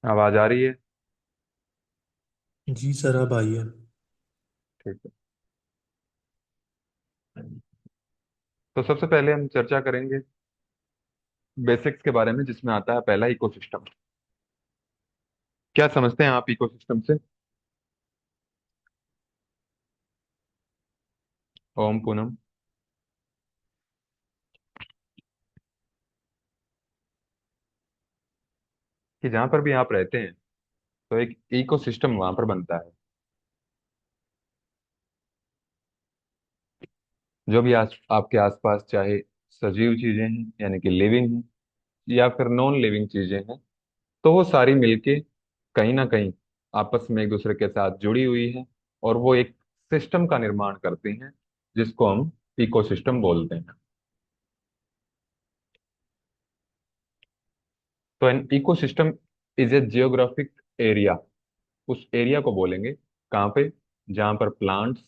आवाज आ रही है? जी सर, अब आई है। ठीक है। तो सबसे पहले हम चर्चा करेंगे बेसिक्स के बारे में, जिसमें आता है पहला इकोसिस्टम। क्या समझते हैं आप इकोसिस्टम से? ओम पूनम। कि जहाँ पर भी आप रहते हैं तो एक इकोसिस्टम वहां पर बनता है। जो भी आपके आसपास, चाहे सजीव चीजें हैं यानी कि लिविंग हैं, या फिर नॉन लिविंग चीजें हैं, तो वो सारी मिलके कहीं ना कहीं आपस में एक दूसरे के साथ जुड़ी हुई हैं, और वो एक सिस्टम का निर्माण करती हैं, जिसको हम इकोसिस्टम बोलते हैं। तो an ecosystem is a geographic area. उस एरिया को बोलेंगे कहाँ पे? जहाँ पर प्लांट्स,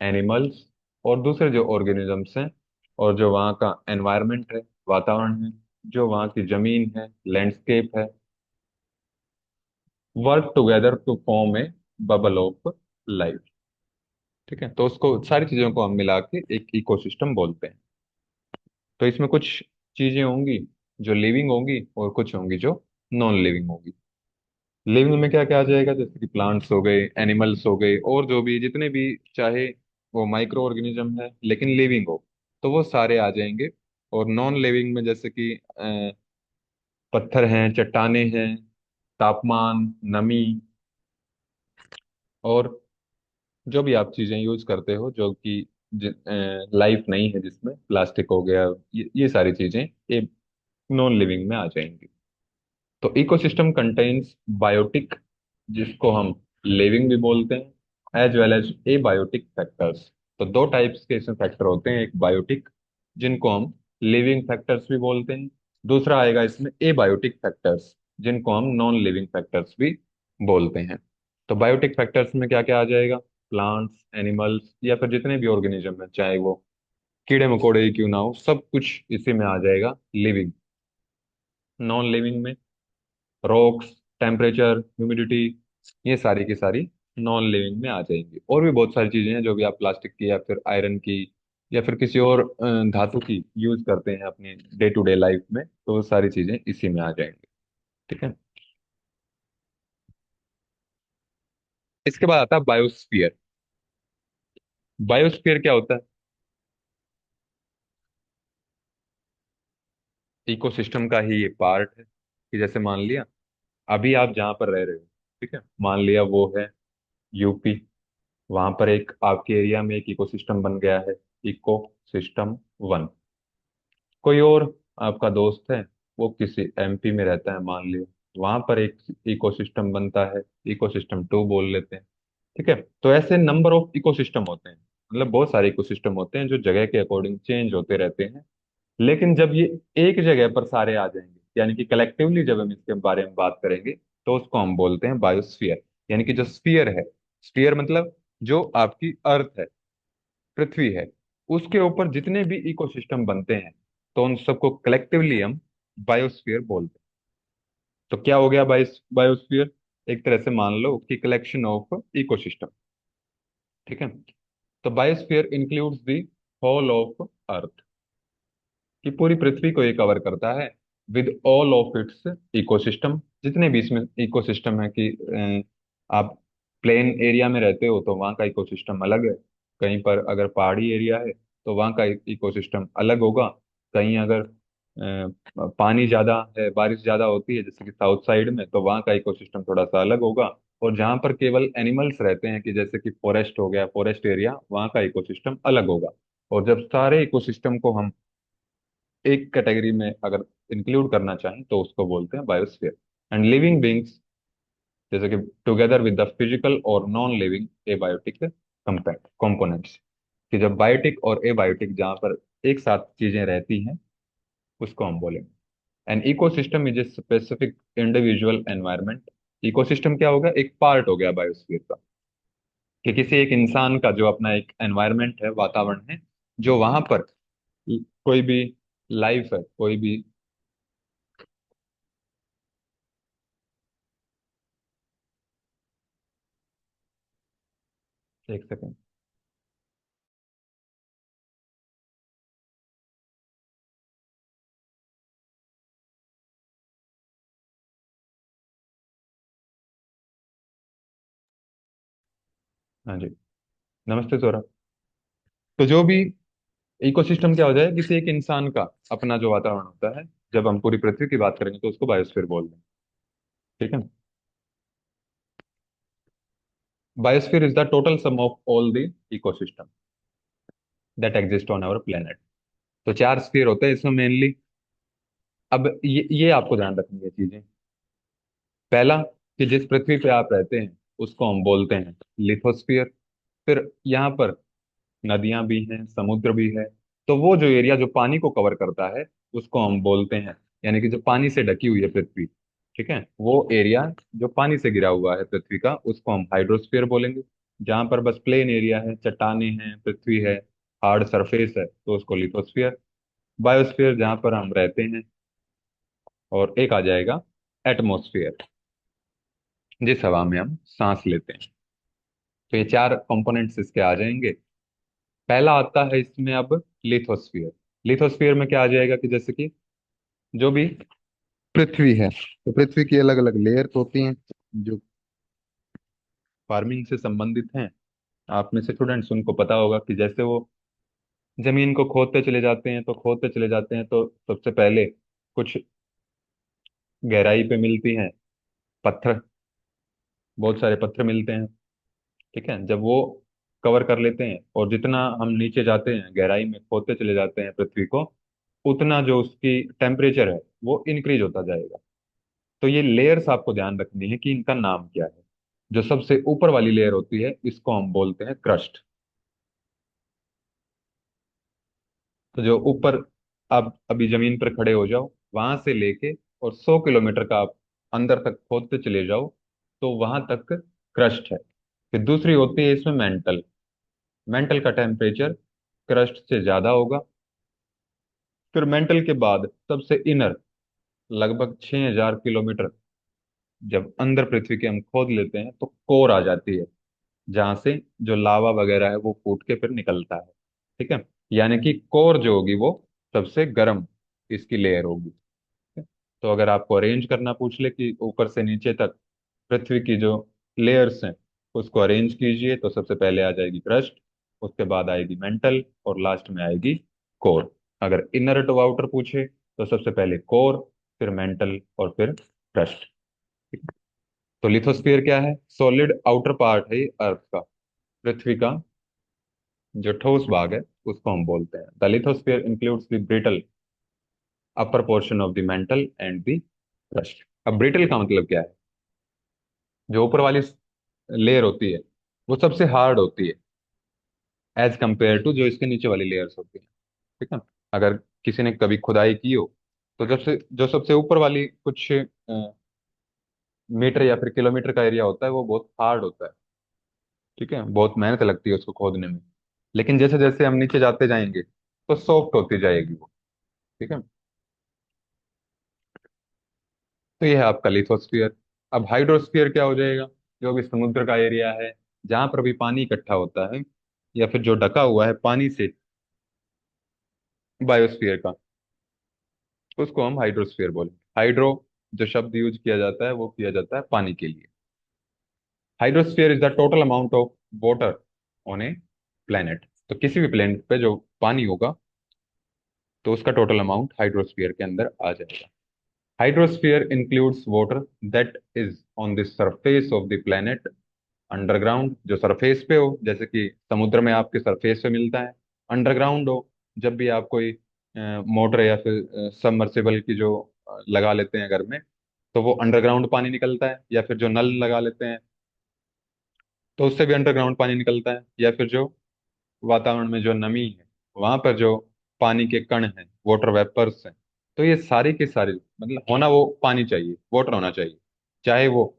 एनिमल्स और दूसरे जो ऑर्गेनिजम्स हैं, और जो वहाँ का एनवायरनमेंट है, वातावरण है, जो वहाँ की जमीन है, लैंडस्केप है, work together to form a bubble of life. ठीक है, तो उसको, सारी चीजों को हम मिला के एक इकोसिस्टम बोलते हैं। तो इसमें कुछ चीजें होंगी जो लिविंग होंगी, और कुछ होंगी जो नॉन लिविंग होंगी। लिविंग में क्या क्या आ जाएगा? जैसे कि प्लांट्स हो गए, एनिमल्स हो गए, और जो भी जितने भी, चाहे वो माइक्रो ऑर्गेनिज्म है लेकिन लिविंग हो, तो वो सारे आ जाएंगे। और नॉन लिविंग में जैसे कि पत्थर हैं, चट्टाने हैं, तापमान, नमी, और जो भी आप चीजें यूज करते हो जो कि लाइफ नहीं है, जिसमें प्लास्टिक हो गया, ये सारी चीजें ये नॉन लिविंग में आ जाएंगी। तो इकोसिस्टम कंटेन्स बायोटिक, जिसको हम लिविंग भी बोलते हैं, as well as abiotic factors. तो दो टाइप्स के इसमें फैक्टर होते हैं, एक बायोटिक, जिनको हम लिविंग फैक्टर्स भी बोलते हैं। दूसरा आएगा इसमें एबायोटिक फैक्टर्स, जिनको हम नॉन लिविंग फैक्टर्स भी बोलते हैं। तो बायोटिक फैक्टर्स में क्या क्या आ जाएगा? प्लांट्स, एनिमल्स, या फिर जितने भी ऑर्गेनिज्म है, चाहे वो कीड़े मकोड़े ही क्यों ना हो, सब कुछ इसी में आ जाएगा लिविंग। नॉन लिविंग में रॉक्स, टेम्परेचर, ह्यूमिडिटी, ये सारी की सारी नॉन लिविंग में आ जाएंगी। और भी बहुत सारी चीजें हैं जो भी आप प्लास्टिक की, या फिर आयरन की, या फिर किसी और धातु की यूज करते हैं अपने डे टू डे लाइफ में, तो वो सारी चीजें इसी में आ जाएंगी। ठीक है। इसके बाद आता है बायोस्फीयर। बायोस्फीयर क्या होता है? इकोसिस्टम का ही ये पार्ट है। कि जैसे मान लिया, अभी आप जहाँ पर रह रहे हो, ठीक है, मान लिया वो है यूपी। वहां पर एक आपके एरिया में एक इकोसिस्टम बन गया है, इको सिस्टम वन। कोई और आपका दोस्त है, वो किसी एमपी में रहता है, मान लियो, वहां पर एक इकोसिस्टम बनता है, इकोसिस्टम टू बोल लेते हैं। ठीक है। तो ऐसे नंबर ऑफ इकोसिस्टम होते हैं, मतलब बहुत सारे इकोसिस्टम होते हैं जो जगह के अकॉर्डिंग चेंज होते रहते हैं। लेकिन जब ये एक जगह पर सारे आ जाएंगे, यानी कि कलेक्टिवली जब हम इसके बारे में बात करेंगे, तो उसको हम बोलते हैं बायोस्फीयर। यानी कि जो स्फीयर है, स्फीयर मतलब जो आपकी अर्थ है, पृथ्वी है, उसके ऊपर जितने भी इकोसिस्टम बनते हैं, तो उन सबको कलेक्टिवली हम बायोस्फीयर बोलते हैं। तो क्या हो गया बायोस्फीयर? एक तरह से मान लो कि कलेक्शन ऑफ इकोसिस्टम। ठीक है। तो biosphere includes the whole of earth, कि पूरी पृथ्वी को ये कवर करता है, with all of its ecosystem. जितने भी इसमें इकोसिस्टम है, कि आप प्लेन एरिया में रहते हो तो वहाँ का इकोसिस्टम अलग है, कहीं पर अगर पहाड़ी एरिया है तो वहाँ का इकोसिस्टम अलग होगा, कहीं अगर पानी ज्यादा है, बारिश ज्यादा होती है जैसे कि साउथ साइड में, तो वहाँ का इकोसिस्टम थोड़ा सा अलग होगा। और जहाँ पर केवल एनिमल्स रहते हैं, कि जैसे कि फॉरेस्ट हो गया, फॉरेस्ट एरिया, वहाँ का इकोसिस्टम अलग होगा। और जब सारे इकोसिस्टम को हम एक कैटेगरी में अगर इंक्लूड करना चाहें, तो उसको बोलते हैं बायोस्फीयर। एंड लिविंग बींग्स, जैसे कि टुगेदर विद द फिजिकल और नॉन लिविंग एबायोटिक कंपोनेंट्स, कि जब बायोटिक और एबायोटिक जहाँ पर एक साथ चीजें रहती हैं, उसको हम बोलेंगे an ecosystem is a specific individual environment. Ecosystem क्या होगा? एक पार्ट हो गया बायोस्फीयर का, कि किसी एक इंसान का जो अपना एक एनवायरनमेंट है, वातावरण है, जो वहां पर कोई भी लाइफ है, कोई भी एक सेकेंड। हाँ जी। नमस्ते सौरभ। तो जो भी इकोसिस्टम क्या हो जाए, किसी एक इंसान का अपना जो वातावरण होता है, जब हम पूरी पृथ्वी की बात करेंगे तो उसको बायोस्फीयर बोल देंगे। ठीक है। Biosphere is the total sum of all the ecosystem that exist on our planet. तो चार स्फीयर होते हैं इसमें मेनली। अब ये आपको ध्यान रखनी है चीजें। पहला, कि जिस पृथ्वी पे आप रहते हैं उसको हम बोलते हैं लिथोस्फीयर। फिर यहाँ पर नदियां भी हैं, समुद्र भी है। तो वो जो एरिया जो पानी को कवर करता है उसको हम बोलते हैं, यानी कि जो पानी से ढकी हुई है पृथ्वी, ठीक है, वो एरिया जो पानी से घिरा हुआ है पृथ्वी का, उसको हम हाइड्रोस्फीयर बोलेंगे। जहां पर बस प्लेन एरिया है, चट्टानें हैं, पृथ्वी है, हार्ड सरफेस है, तो उसको लिथोस्फीयर। बायोस्फीयर जहां पर हम रहते हैं। और एक आ जाएगा एटमोस्फियर, जिस हवा में हम सांस लेते हैं। तो ये चार कंपोनेंट्स इसके आ जाएंगे। पहला आता है इसमें अब लिथोस्फीयर। लिथोस्फीयर में क्या आ जाएगा कि जैसे कि जो भी पृथ्वी है, तो पृथ्वी की अलग अलग लेयर्स होती हैं जो फार्मिंग से संबंधित हैं। आप में से स्टूडेंट्स उनको पता होगा कि जैसे वो जमीन को खोदते चले जाते हैं, तो खोदते चले जाते हैं तो सबसे पहले कुछ गहराई पे मिलती हैं पत्थर, बहुत सारे पत्थर मिलते हैं। ठीक है। जब वो कवर कर लेते हैं और जितना हम नीचे जाते हैं, गहराई में खोदते चले जाते हैं पृथ्वी को, उतना जो उसकी टेम्परेचर है वो इंक्रीज होता जाएगा। तो ये लेयर्स आपको ध्यान रखनी है कि इनका नाम क्या है। जो सबसे ऊपर वाली लेयर होती है इसको हम बोलते हैं क्रस्ट। तो जो ऊपर, आप अभी जमीन पर खड़े हो जाओ, वहां से लेके और 100 किलोमीटर का आप अंदर तक खोदते चले जाओ, तो वहां तक क्रस्ट है। फिर दूसरी होती है इसमें मेंटल। मेंटल का टेम्परेचर क्रस्ट से ज्यादा होगा। फिर मेंटल के बाद सबसे इनर, लगभग 6000 किलोमीटर जब अंदर पृथ्वी के हम खोद लेते हैं तो कोर आ जाती है, जहां से जो लावा वगैरह है वो फूट के फिर निकलता है। ठीक है। यानी कि कोर जो होगी वो सबसे गर्म इसकी लेयर होगी। ठीक है? तो अगर आपको अरेंज करना पूछ ले कि ऊपर से नीचे तक पृथ्वी की जो लेयर्स हैं उसको अरेंज कीजिए, तो सबसे पहले आ जाएगी क्रस्ट, उसके बाद आएगी मेंटल, और लास्ट में आएगी कोर। अगर इनर टू आउटर पूछे तो सबसे पहले कोर, फिर मेंटल और फिर क्रस्ट। तो लिथोस्फीयर क्या है? सॉलिड आउटर पार्ट है ये अर्थ का, पृथ्वी का जो ठोस भाग है उसको हम बोलते हैं। The lithosphere includes the brittle upper portion of the mental and the crust. अब ब्रिटल का मतलब क्या है? जो ऊपर वाली लेयर होती है वो सबसे हार्ड होती है एज कंपेयर टू जो इसके नीचे वाली लेयर्स होती हैं। ठीक है। अगर किसी ने कभी खुदाई की हो, तो जब से जो सबसे ऊपर वाली कुछ मीटर या फिर किलोमीटर का एरिया होता है वो बहुत हार्ड होता है। ठीक है। बहुत मेहनत लगती है उसको खोदने में। लेकिन जैसे जैसे हम नीचे जाते जाएंगे तो सॉफ्ट होती जाएगी वो। ठीक है। तो ये है आपका लिथोस्फियर। अब हाइड्रोस्फियर क्या हो जाएगा? जो भी समुद्र का एरिया है, जहां पर भी पानी इकट्ठा होता है या फिर जो ढका हुआ है पानी से, बायोस्फीयर का, उसको हम हाइड्रोस्फीयर बोले। हाइड्रो जो शब्द यूज किया जाता है वो किया जाता है पानी के लिए। Hydrosphere is the total amount of water on a planet. तो किसी भी प्लेनेट पे जो पानी होगा तो उसका टोटल अमाउंट हाइड्रोस्फीयर के अंदर आ जाएगा। Hydrosphere includes water that is on the surface of the planet underground, जो सरफेस पे हो, जैसे कि समुद्र में आपके सरफेस पे मिलता है। अंडरग्राउंड हो, जब भी आप कोई मोटर या फिर सबमर्सिबल की जो लगा लेते हैं घर में, तो वो अंडरग्राउंड पानी निकलता है। या फिर जो नल लगा लेते हैं तो उससे भी अंडरग्राउंड पानी निकलता है। या फिर जो वातावरण में जो नमी है, वहां पर जो पानी के कण हैं, वाटर वेपर्स हैं, तो ये सारी की सारी मतलब होना वो पानी चाहिए, वाटर होना चाहिए। चाहे वो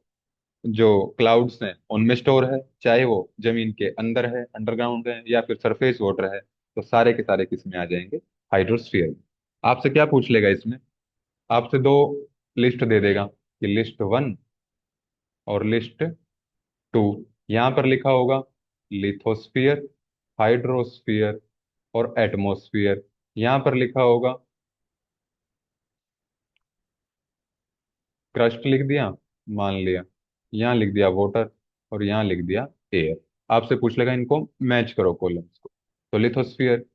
जो क्लाउड्स हैं उनमें स्टोर है, चाहे वो जमीन के अंदर है, अंडरग्राउंड है, या फिर सरफेस वाटर है, तो सारे के सारे किस में आ जाएंगे? हाइड्रोस्फीयर में। आपसे क्या पूछ लेगा इसमें? आपसे दो लिस्ट दे देगा कि लिस्ट 1 और लिस्ट 2। यहाँ पर लिखा होगा लिथोस्फीयर, हाइड्रोस्फीयर और एटमॉस्फेयर। यहाँ पर लिखा होगा, क्रस्ट लिख दिया, मान लिया, यहाँ लिख दिया वाटर, और यहाँ लिख दिया एयर। आपसे पूछ लेगा इनको मैच करो कॉलम्स को। तो लिथोस्फीयर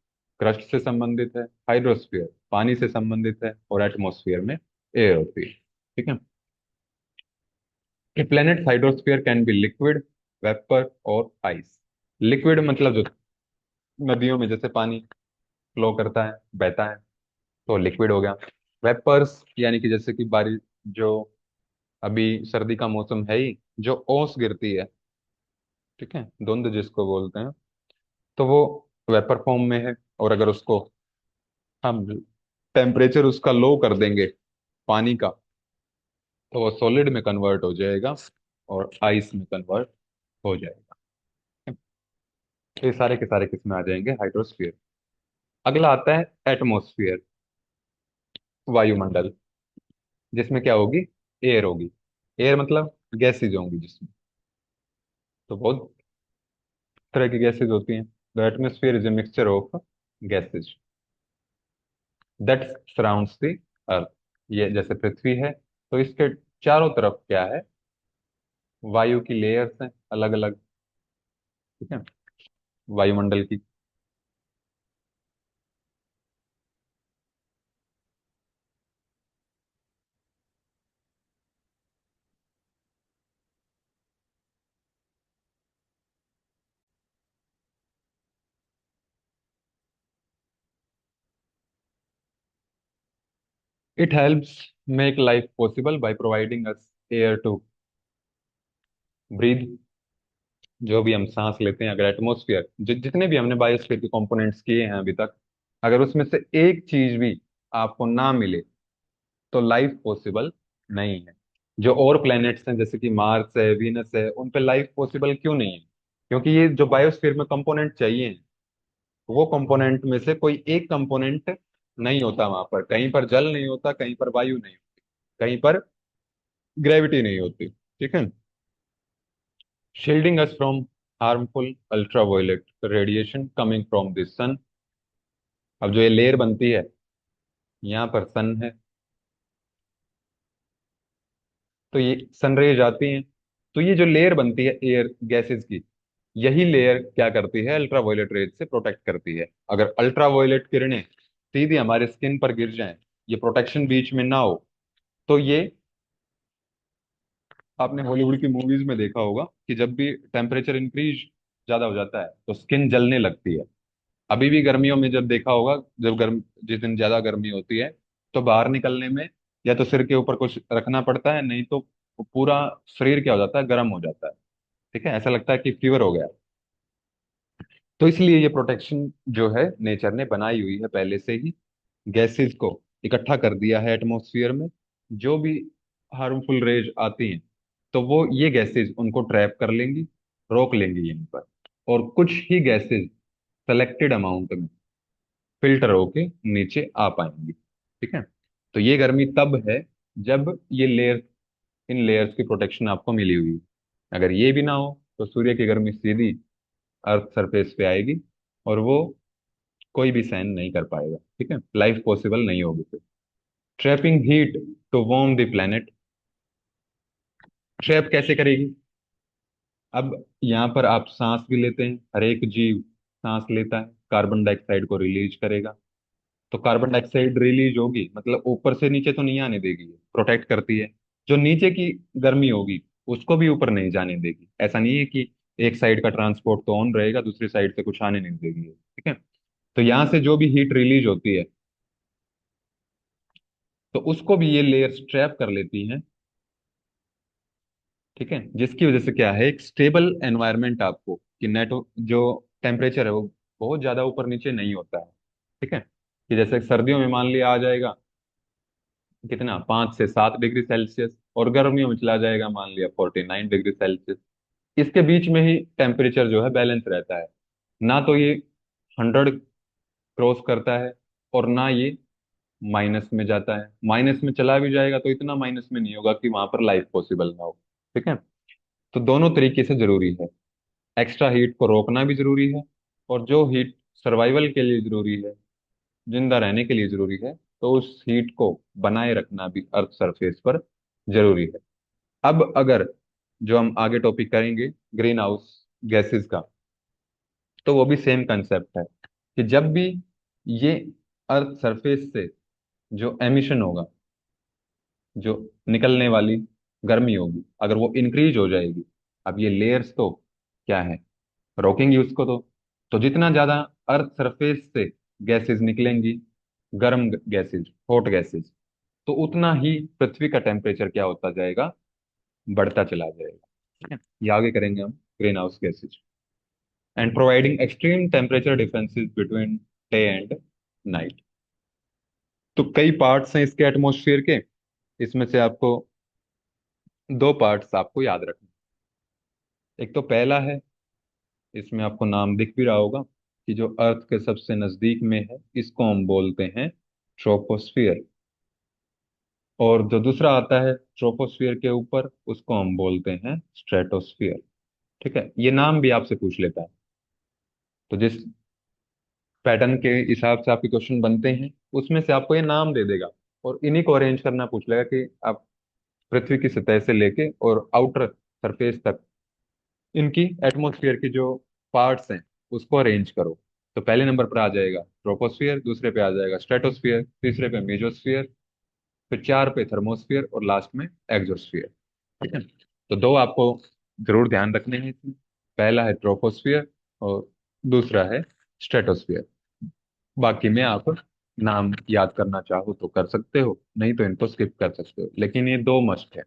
क्रस्ट से संबंधित है, हाइड्रोस्फीयर पानी से संबंधित है, और एटमॉस्फेयर में एयर होती है। ठीक है। A planet hydrosphere can be liquid, vapour और आइस। लिक्विड मतलब जो नदियों में जैसे पानी फ्लो करता है, बहता है, तो लिक्विड हो गया। वेपर्स यानी कि जैसे कि बारिश, जो अभी सर्दी का मौसम है ही, जो ओस गिरती है, ठीक है, धुंध जिसको बोलते हैं, तो वो वेपर फॉर्म में है। और अगर उसको हम टेम्परेचर उसका लो कर देंगे पानी का, तो वो सॉलिड में कन्वर्ट हो जाएगा और आइस में कन्वर्ट हो जाएगा। ये सारे के सारे किस में आ जाएंगे, हाइड्रोस्फीयर। अगला आता है एटमॉस्फेयर, वायुमंडल, जिसमें क्या होगी, एयर होगी। एयर मतलब गैसेज होंगी जिसमें, तो बहुत तरह की गैसेज होती हैं। The atmosphere is a mixture of gases that surrounds the earth. ये जैसे पृथ्वी है, तो इसके चारों तरफ क्या है, वायु की लेयर्स हैं अलग अलग। ठीक है, वायुमंडल की। It helps make life possible by providing us air to breathe. जो भी हम सांस लेते हैं, अगर एटमोसफियर, जितने भी हमने बायोस्फीयर के कंपोनेंट्स किए हैं अभी तक, अगर उसमें से एक चीज भी आपको ना मिले, तो लाइफ पॉसिबल नहीं है। जो और प्लैनेट्स हैं जैसे कि मार्स है, वीनस है, उन पे लाइफ पॉसिबल क्यों नहीं है? क्योंकि ये जो बायोस्फीयर में कंपोनेंट चाहिए, वो कंपोनेंट में से कोई एक कंपोनेंट नहीं होता वहां पर। कहीं पर जल नहीं होता, कहीं पर वायु नहीं होती, कहीं पर ग्रेविटी नहीं होती। ठीक है। Shielding us from harmful ultraviolet radiation coming from the sun. अब जो ये लेयर बनती है, यहाँ पर सन है, तो ये सनरेज आती हैं, तो ये जो लेयर बनती है एयर गैसेस की, यही लेयर क्या करती है, अल्ट्रावायलेट रेज से प्रोटेक्ट करती है। अगर अल्ट्रावायलेट किरणें सीधी हमारे स्किन पर गिर जाएं, ये प्रोटेक्शन बीच में ना हो, तो ये, आपने हॉलीवुड की मूवीज में देखा होगा कि जब भी टेम्परेचर इंक्रीज ज्यादा हो जाता है तो स्किन जलने लगती है। अभी भी गर्मियों में जब देखा होगा, जब गर्म जिस दिन ज्यादा गर्मी होती है, तो बाहर निकलने में या तो सिर के ऊपर कुछ रखना पड़ता है, नहीं तो पूरा शरीर क्या हो जाता है, गर्म हो जाता है। ठीक है, ऐसा लगता है कि फीवर हो गया। तो इसलिए ये प्रोटेक्शन जो है नेचर ने बनाई हुई है पहले से ही, गैसेस को इकट्ठा कर दिया है एटमॉस्फेयर में। जो भी हार्मफुल रेज आती हैं, तो वो ये गैसेस उनको ट्रैप कर लेंगी, रोक लेंगी यहीं पर। और कुछ ही गैसेस सेलेक्टेड अमाउंट में फिल्टर होके नीचे आ पाएंगी। ठीक है। तो ये गर्मी तब है जब ये लेयर, इन लेयर्स की प्रोटेक्शन आपको मिली हुई है। अगर ये भी ना हो, तो सूर्य की गर्मी सीधी अर्थ सरफेस पे आएगी, और वो कोई भी सहन नहीं कर पाएगा। ठीक है, लाइफ पॉसिबल नहीं होगी फिर। Trapping heat to warm the planet. Trap कैसे करेगी? अब यहाँ पर आप सांस भी लेते हैं, हर एक जीव सांस लेता है, कार्बन डाइऑक्साइड को रिलीज करेगा। तो कार्बन डाइऑक्साइड रिलीज होगी, मतलब ऊपर से नीचे तो नहीं आने देगी, प्रोटेक्ट करती है। जो नीचे की गर्मी होगी, उसको भी ऊपर नहीं जाने देगी। ऐसा नहीं है कि एक साइड का ट्रांसपोर्ट तो ऑन रहेगा, दूसरी साइड से कुछ आने नहीं देगी। ठीक है। तो यहाँ से जो भी हीट रिलीज होती है, तो उसको भी ये लेयर्स ट्रैप कर लेती हैं। ठीक है, जिसकी वजह से क्या है, एक स्टेबल एनवायरनमेंट आपको, कि नेट जो टेम्परेचर है वो बहुत ज्यादा ऊपर नीचे नहीं होता है। ठीक है, कि जैसे सर्दियों में मान लिया आ जाएगा कितना, 5 से 7 डिग्री सेल्सियस, और गर्मियों में चला जाएगा मान लिया 49 डिग्री सेल्सियस। इसके बीच में ही टेम्परेचर जो है बैलेंस रहता है। ना तो ये 100 क्रॉस करता है, और ना ये माइनस में जाता है। माइनस में चला भी जाएगा तो इतना माइनस में नहीं होगा कि वहां पर लाइफ पॉसिबल ना हो। ठीक है। तो दोनों तरीके से जरूरी है। एक्स्ट्रा हीट को रोकना भी जरूरी है, और जो हीट सर्वाइवल के लिए जरूरी है, जिंदा रहने के लिए जरूरी है, तो उस हीट को बनाए रखना भी अर्थ सरफेस पर जरूरी है। अब अगर जो हम आगे टॉपिक करेंगे ग्रीन हाउस गैसेस का, तो वो भी सेम कंसेप्ट है कि जब भी ये अर्थ सरफेस से जो एमिशन होगा, जो निकलने वाली गर्मी होगी, अगर वो इंक्रीज हो जाएगी, अब ये लेयर्स तो क्या है, रोकेंगी उसको। तो जितना ज्यादा अर्थ सरफेस से गैसेस निकलेंगी, गर्म गैसेस, हॉट गैसेस, तो उतना ही पृथ्वी का टेम्परेचर क्या होता जाएगा, बढ़ता चला जाएगा। ठीक है, ये आगे करेंगे हम green house gases and providing extreme temperature differences between day and night. तो कई पार्ट्स हैं इसके एटमॉस्फेयर के, इसमें से आपको दो पार्ट्स आपको याद रखना। एक तो पहला है, इसमें आपको नाम दिख भी रहा होगा कि जो अर्थ के सबसे नजदीक में है, इसको हम बोलते हैं ट्रोपोस्फियर। और जो दूसरा आता है ट्रोपोस्फियर के ऊपर, उसको हम बोलते हैं स्ट्रेटोस्फियर। ठीक है, ये नाम भी आपसे पूछ लेता है। तो जिस पैटर्न के हिसाब से आपके क्वेश्चन बनते हैं, उसमें से आपको ये नाम दे देगा, और इन्हीं को अरेंज करना पूछ लेगा कि आप पृथ्वी की सतह से लेके और आउटर सरफेस तक इनकी एटमॉस्फेयर की जो पार्ट्स हैं, उसको अरेंज करो। तो पहले नंबर पर आ जाएगा ट्रोपोस्फियर, दूसरे पे आ जाएगा स्ट्रेटोस्फियर, तीसरे पे मेजोस्फियर, फिर चार पे थर्मोस्फियर, और लास्ट में एक्सोस्फियर। ठीक है, तो दो आपको जरूर ध्यान रखने हैं इसमें। पहला है ट्रोपोस्फियर और दूसरा है स्ट्रेटोस्फियर। बाकी में आप नाम याद करना चाहो तो कर सकते हो, नहीं तो इनको स्किप कर सकते हो, लेकिन ये दो मस्ट है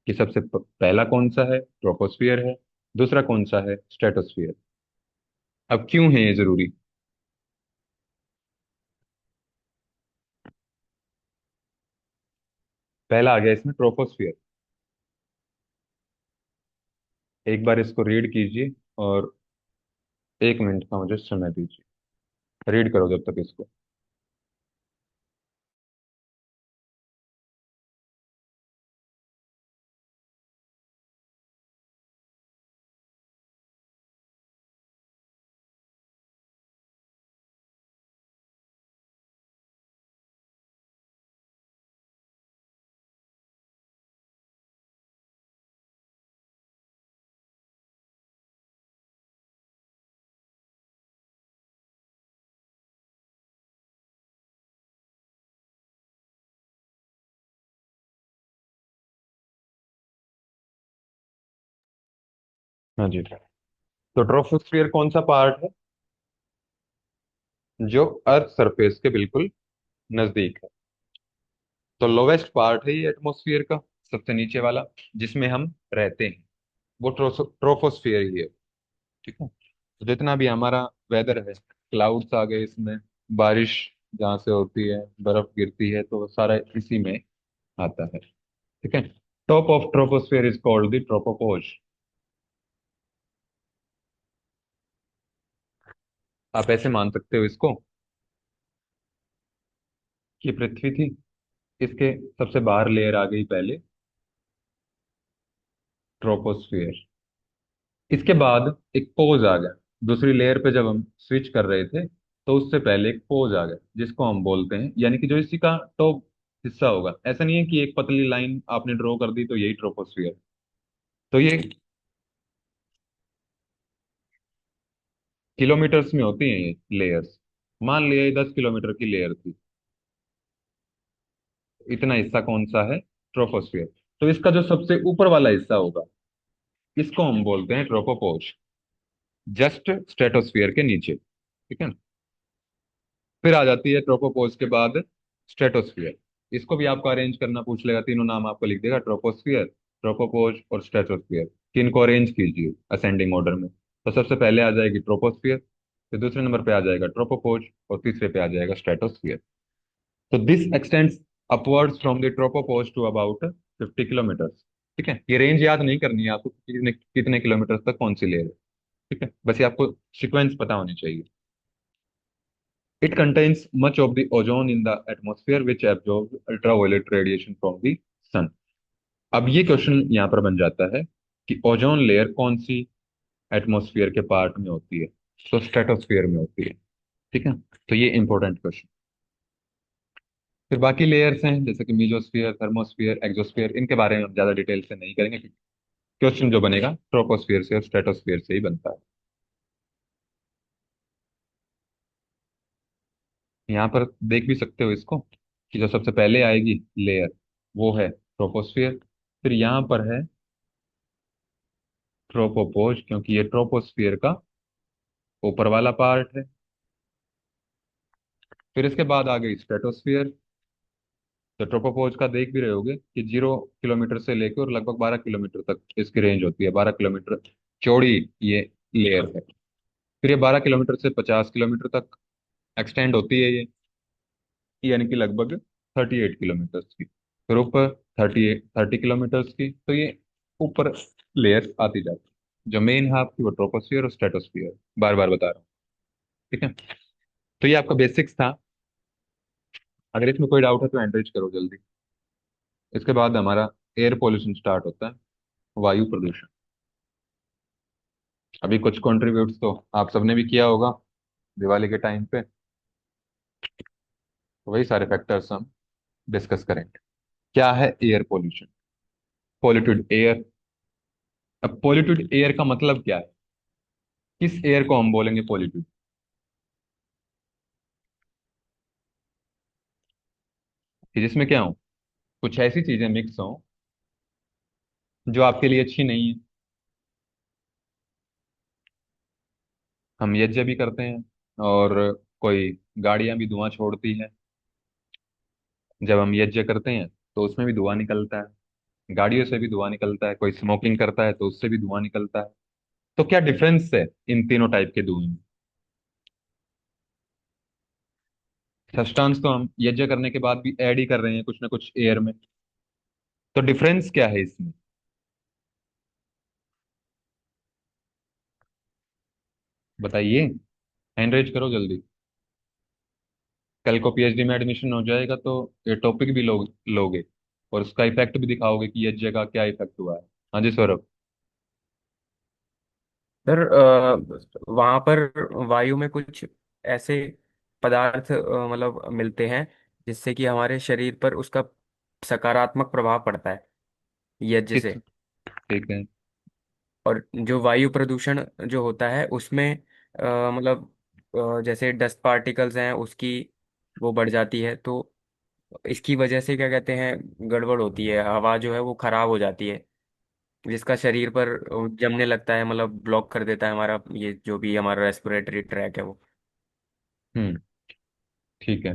कि सबसे पहला कौन सा है, ट्रोपोस्फियर है, दूसरा कौन सा है, स्ट्रेटोस्फियर। अब क्यों है ये जरूरी? पहला आ गया इसमें ट्रोपोस्फियर। एक बार इसको रीड कीजिए, और 1 मिनट का मुझे समय दीजिए, रीड करो जब तक इसको। हाँ जी, तो ट्रोपोस्फियर कौन सा पार्ट है, जो अर्थ सरफेस के बिल्कुल नजदीक है। तो लोवेस्ट पार्ट है ये एटमॉस्फेयर का, सबसे नीचे वाला, जिसमें हम रहते हैं, वो ट्रोपोस्फियर ही है। ठीक है, तो जितना भी हमारा वेदर है, क्लाउड्स आ गए इसमें, बारिश जहाँ से होती है, बर्फ गिरती है, तो वो सारा इसी में आता है। ठीक है, top of troposphere is called the tropopause. आप ऐसे मान सकते हो इसको कि पृथ्वी थी, इसके सबसे बाहर लेयर आ गई पहले, ट्रोपोस्फियर। इसके बाद एक पोज आ गया, दूसरी लेयर पे जब हम स्विच कर रहे थे, तो उससे पहले एक पोज आ गया, जिसको हम बोलते हैं, यानी कि जो इसी का टॉप हिस्सा होगा। ऐसा नहीं है कि एक पतली लाइन आपने ड्रॉ कर दी तो यही ट्रोपोस्फियर। तो ये किलोमीटर्स में होती हैं ये लेयर्स। मान लिया ये 10 किलोमीटर की लेयर थी, इतना हिस्सा कौन सा है, ट्रोपोस्फियर। तो इसका जो सबसे ऊपर वाला हिस्सा होगा, इसको हम बोलते हैं ट्रोपोपोज, जस्ट स्ट्रेटोस्फियर के नीचे। ठीक है, फिर आ जाती है ट्रोपोपोज के बाद स्ट्रेटोस्फियर। इसको भी आपको अरेंज करना पूछ लेगा, तीनों नाम आपको लिख देगा, ट्रोपोस्फियर, ट्रोपोपोज और स्ट्रेटोस्फियर, कि इनको अरेंज कीजिए असेंडिंग ऑर्डर में। तो सबसे पहले आ जाएगी ट्रोपोस्फियर, फिर दूसरे नंबर पे आ जाएगा ट्रोपोपोज, और तीसरे पे आ जाएगा स्ट्रेटोस्फियर। तो this extends upwards from the tropopause to about 50 kilometres. ठीक है, ये रेंज याद नहीं करनी है आपको, कितने कितने किलोमीटर तक कौन सी लेयर है। ठीक है, बस ये आपको सीक्वेंस पता होनी चाहिए। It contains much of the ozone in the atmosphere which absorbs ultraviolet radiation from the sun। अब ये क्वेश्चन यहाँ पर बन जाता है कि ओजोन लेयर कौन सी एटमॉस्फेयर के पार्ट में होती है, तो स्ट्रेटोस्फेयर में होती है। ठीक है, तो ये इंपॉर्टेंट क्वेश्चन। फिर बाकी लेयर्स हैं जैसे कि मीजोस्फीयर, थर्मोस्फियर, एक्सोस्फीयर, इनके बारे में हम ज्यादा डिटेल से नहीं करेंगे। क्वेश्चन जो बनेगा ट्रोपोस्फियर से और स्ट्रेटोस्फियर से ही बनता है। यहाँ पर देख भी सकते हो इसको, कि जो सबसे पहले आएगी लेयर वो है ट्रोपोस्फियर। फिर यहाँ पर है ट्रोपोपोज, क्योंकि ये ट्रोपोस्फियर का ऊपर वाला पार्ट है। फिर इसके बाद आ गई स्ट्रेटोस्फियर। तो ट्रोपोपोज का देख भी रहे होगे कि 0 किलोमीटर से लेकर और लगभग 12 किलोमीटर तक इसकी रेंज होती है, 12 किलोमीटर चौड़ी ये लेयर है। फिर ये 12 किलोमीटर से 50 किलोमीटर तक एक्सटेंड होती है ये, यानी कि लगभग 38 किलोमीटर्स की। फिर ऊपर 30 किलोमीटर्स की। तो ये ऊपर लेयर आती जाती है। जो मेन है आपकी वो ट्रोपोस्फियर और स्ट्रेटोस्फियर, बार बार बता रहा हूँ। ठीक है, तो ये आपका बेसिक्स था। अगर इसमें कोई डाउट है तो एंकरेज करो जल्दी। इसके बाद हमारा एयर पोल्यूशन स्टार्ट होता है, वायु प्रदूषण। अभी कुछ कंट्रीब्यूट्स तो आप सबने भी किया होगा दिवाली के टाइम पे, तो वही सारे फैक्टर्स हम डिस्कस करेंगे। क्या है एयर पोल्यूशन? Polluted air. अब पॉल्यूटेड एयर का मतलब क्या है? किस एयर को हम बोलेंगे पॉल्यूटेड? कि जिसमें क्या हो, कुछ ऐसी चीजें मिक्स हो जो आपके लिए अच्छी नहीं है। हम यज्ञ भी करते हैं, और कोई गाड़ियां भी धुआं छोड़ती हैं। जब हम यज्ञ करते हैं तो उसमें भी धुआं निकलता है, गाड़ियों से भी धुआं निकलता है, कोई स्मोकिंग करता है तो उससे भी धुआं निकलता है। तो क्या डिफरेंस है इन तीनों टाइप के धुएं में? सब्सटेंस तो हम यज्ञ करने के बाद भी ऐड ही कर रहे हैं कुछ ना कुछ एयर में। तो डिफरेंस क्या है इसमें? बताइए, हैंड रेज करो जल्दी। कल को पीएचडी में एडमिशन हो जाएगा तो ये टॉपिक भी लोगे, और उसका इफेक्ट भी दिखाओगे कि ये जगह क्या इफेक्ट हुआ है। हाँ जी सौरभ। सर वहाँ पर वायु में कुछ ऐसे पदार्थ मतलब मिलते हैं जिससे कि हमारे शरीर पर उसका सकारात्मक प्रभाव पड़ता है यज्ञ किस? से। ठीक है। और जो वायु प्रदूषण जो होता है उसमें मतलब जैसे डस्ट पार्टिकल्स हैं उसकी वो बढ़ जाती है। तो इसकी वजह से क्या कहते हैं गड़बड़ होती है, हवा जो है वो खराब हो जाती है, जिसका शरीर पर जमने लगता है, मतलब ब्लॉक कर देता है हमारा ये जो भी हमारा रेस्पिरेटरी ट्रैक है वो। हम्म। ठीक है।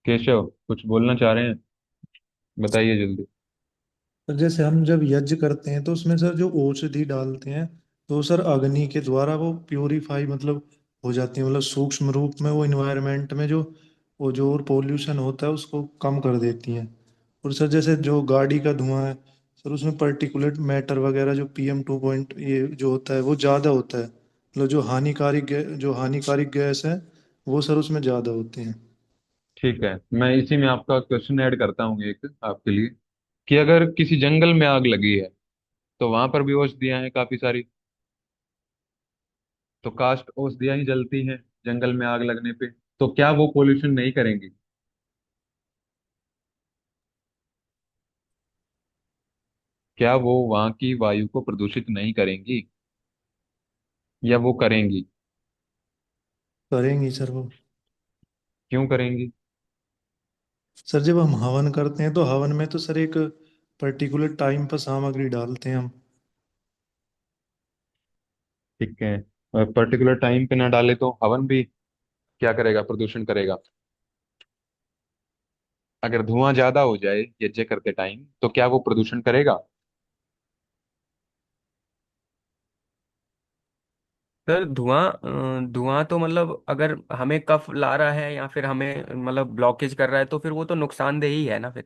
केशव कुछ बोलना चाह रहे हैं? बताइए जल्दी। सर जैसे हम जब यज्ञ करते हैं तो उसमें सर जो औषधि डालते हैं, तो सर अग्नि के द्वारा वो प्यूरिफाई मतलब हो जाती है, मतलब सूक्ष्म रूप में वो इन्वायरमेंट में जो वो जो और पोल्यूशन होता है उसको कम कर देती हैं। और सर जैसे जो गाड़ी का धुआं है सर, उसमें पर्टिकुलेट मैटर वगैरह जो PM 2 ये जो होता है वो ज़्यादा होता है, मतलब जो हानिकारिक गैस है वो सर उसमें ज़्यादा होते हैं। ठीक है, मैं इसी में आपका क्वेश्चन ऐड करता हूँ एक आपके लिए, कि अगर किसी जंगल में आग लगी है तो वहां पर भी औषधियां हैं काफी सारी। तो कास्ट औषधियां ही जलती हैं जंगल में आग लगने पे, तो क्या वो पोल्यूशन नहीं करेंगी? क्या वो वहां की वायु को प्रदूषित नहीं करेंगी, या वो करेंगी? करेंगी सर वो। क्यों करेंगी? सर जब हम हवन करते हैं तो हवन में तो सर एक पर्टिकुलर टाइम पर सामग्री डालते हैं हम। ठीक है, पर्टिकुलर टाइम पे ना डाले तो हवन भी क्या करेगा? प्रदूषण करेगा। अगर धुआं ज्यादा हो जाए यज्ञ करते टाइम तो क्या वो प्रदूषण करेगा? सर धुआं तो मतलब अगर हमें कफ ला रहा है या फिर हमें मतलब ब्लॉकेज कर रहा है तो फिर वो तो नुकसानदेह ही है ना फिर।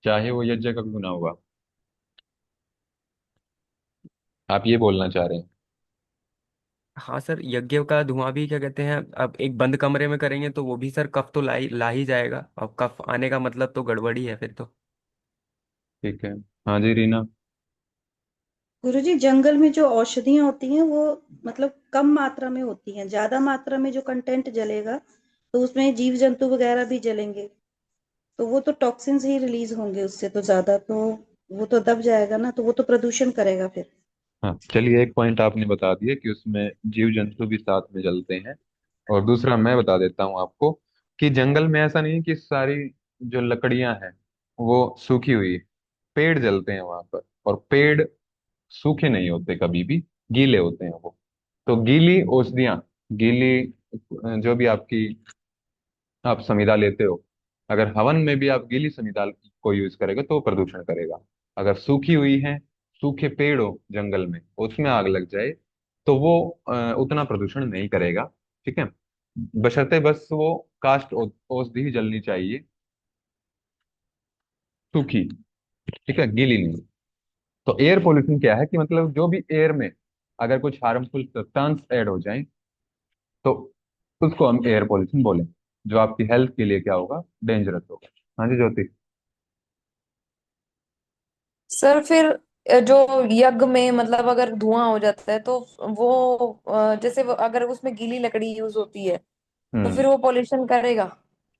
चाहे वो यज्ञ का क्यों ना हुआ, आप ये बोलना चाह रहे हैं? हाँ सर, यज्ञ का धुआं भी क्या कहते हैं अब एक बंद कमरे में करेंगे तो वो भी सर कफ तो ला ही जाएगा, अब कफ आने का मतलब तो गड़बड़ी है फिर तो। ठीक है, हाँ जी रीना। गुरुजी, जंगल में जो औषधियां होती हैं वो मतलब कम मात्रा में होती हैं। ज्यादा मात्रा में जो कंटेंट जलेगा तो उसमें जीव जंतु वगैरह भी जलेंगे, तो वो तो टॉक्सिन्स ही रिलीज होंगे उससे, तो ज्यादा तो वो तो दब जाएगा ना, तो वो तो प्रदूषण करेगा फिर। हाँ चलिए, एक पॉइंट आपने बता दिया कि उसमें जीव जंतु भी साथ में जलते हैं। और दूसरा मैं बता देता हूँ आपको कि जंगल में ऐसा नहीं है कि सारी जो लकड़ियां हैं वो सूखी हुई है। पेड़ जलते हैं वहां पर, और पेड़ सूखे नहीं होते कभी भी, गीले होते हैं वो। तो गीली औषधियां, गीली जो भी आपकी आप संविदा लेते हो, अगर हवन में भी आप गीली संविदा को यूज करेगा तो वो प्रदूषण करेगा। अगर सूखी हुई है, सूखे पेड़ हो जंगल में, उसमें आग लग जाए तो वो उतना प्रदूषण नहीं करेगा। ठीक है, बशर्ते बस वो काष्ठ औषधि ही जलनी चाहिए, सूखी। ठीक है, गीली नहीं। तो एयर पोल्यूशन क्या है कि मतलब जो भी एयर में अगर कुछ हार्मफुल सब्सटेंस ऐड हो जाए तो उसको हम एयर पोल्यूशन बोलें, जो आपकी हेल्थ के लिए क्या होगा, डेंजरस होगा। हाँ जी ज्योति। सर फिर जो यज्ञ में मतलब अगर धुआं हो जाता है तो वो जैसे अगर उसमें गीली लकड़ी यूज होती है तो हम्म। फिर वो पॉल्यूशन करेगा।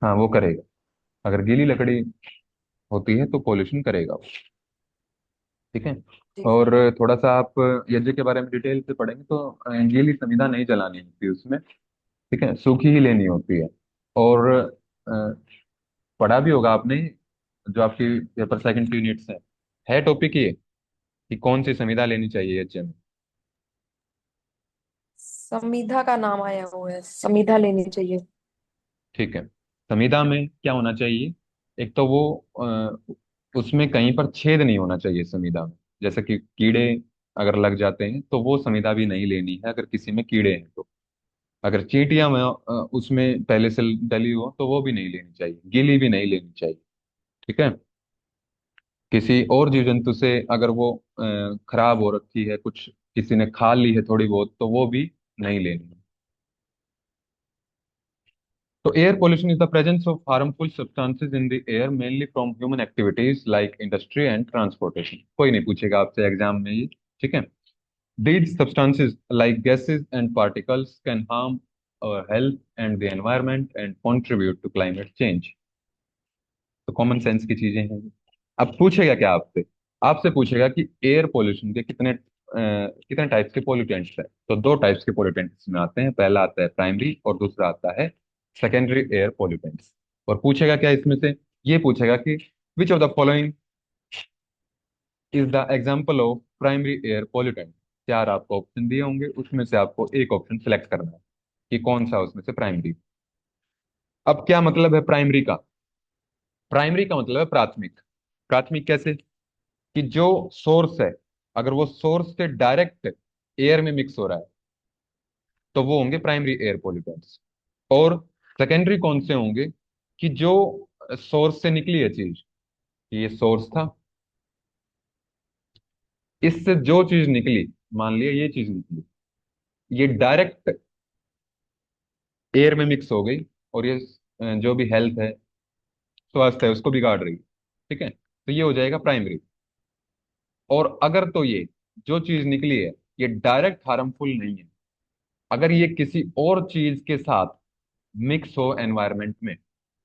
हाँ वो करेगा, अगर गीली लकड़ी होती है तो पॉल्यूशन करेगा वो। ठीक है। जी। और थोड़ा सा आप यज्ञ के बारे में डिटेल से पढ़ेंगे तो गीली संविदा नहीं जलानी होती उसमें। ठीक है, सूखी ही लेनी होती है। और पढ़ा भी होगा आपने, जो आपकी पेपर सेकंड की यूनिट्स है टॉपिक ये कि कौन सी संविदा लेनी चाहिए यज्ञ में। संविधा का नाम आया हुआ है, संविधा लेनी चाहिए। ठीक है, संविदा में क्या होना चाहिए, एक तो वो उसमें कहीं पर छेद नहीं होना चाहिए संविदा में। जैसे कि कीड़े अगर लग जाते हैं तो वो संविदा भी नहीं लेनी है अगर किसी में कीड़े हैं तो। अगर चींटियां में उसमें पहले से डली हो तो वो भी नहीं लेनी चाहिए, गीली भी नहीं लेनी चाहिए। ठीक है, किसी और जीव जंतु से अगर वो खराब हो रखी है, कुछ किसी ने खा ली है थोड़ी बहुत, तो वो भी नहीं लेनी है। तो air pollution is the presence of harmful substances in the air mainly from human activities like industry and transportation। कोई नहीं पूछेगा आपसे एग्जाम में ये। ठीक है, these substances like gases and particles can harm our health and the environment and contribute to climate change। तो common sense की चीजें हैं। अब पूछेगा क्या आपसे, आपसे पूछेगा कि एयर पोल्यूशन के कितने टाइप्स के पोल्यूटेंट्स हैं। तो दो टाइप्स के पोल्यूटेंट्स में आते हैं, पहला आता है प्राइमरी और दूसरा आता है सेकेंडरी एयर पोल्यूटेंट्स। और पूछेगा क्या इसमें से, ये पूछेगा कि which of the following is the example of primary air pollutant. चार आपको ऑप्शन दिए होंगे, उसमें से आपको एक ऑप्शन सेलेक्ट करना है कि कौन सा उसमें से प्राइमरी। अब क्या मतलब है प्राइमरी का, प्राइमरी का मतलब है प्राथमिक। प्राथमिक कैसे, कि जो सोर्स है, अगर वो सोर्स से डायरेक्ट एयर में मिक्स हो रहा है तो वो होंगे प्राइमरी एयर पॉल्यूटेंट्स। और सेकेंडरी कौन से होंगे, कि जो सोर्स से निकली है चीज, ये सोर्स था, इससे जो चीज निकली, मान लिया ये चीज निकली, ये डायरेक्ट एयर में मिक्स हो गई और ये जो भी हेल्थ है, स्वास्थ्य है, उसको बिगाड़ रही है। ठीक है, तो ये हो जाएगा प्राइमरी। और अगर तो ये जो चीज निकली है ये डायरेक्ट हार्मफुल नहीं है, अगर ये किसी और चीज के साथ मिक्स हो एनवायरनमेंट में,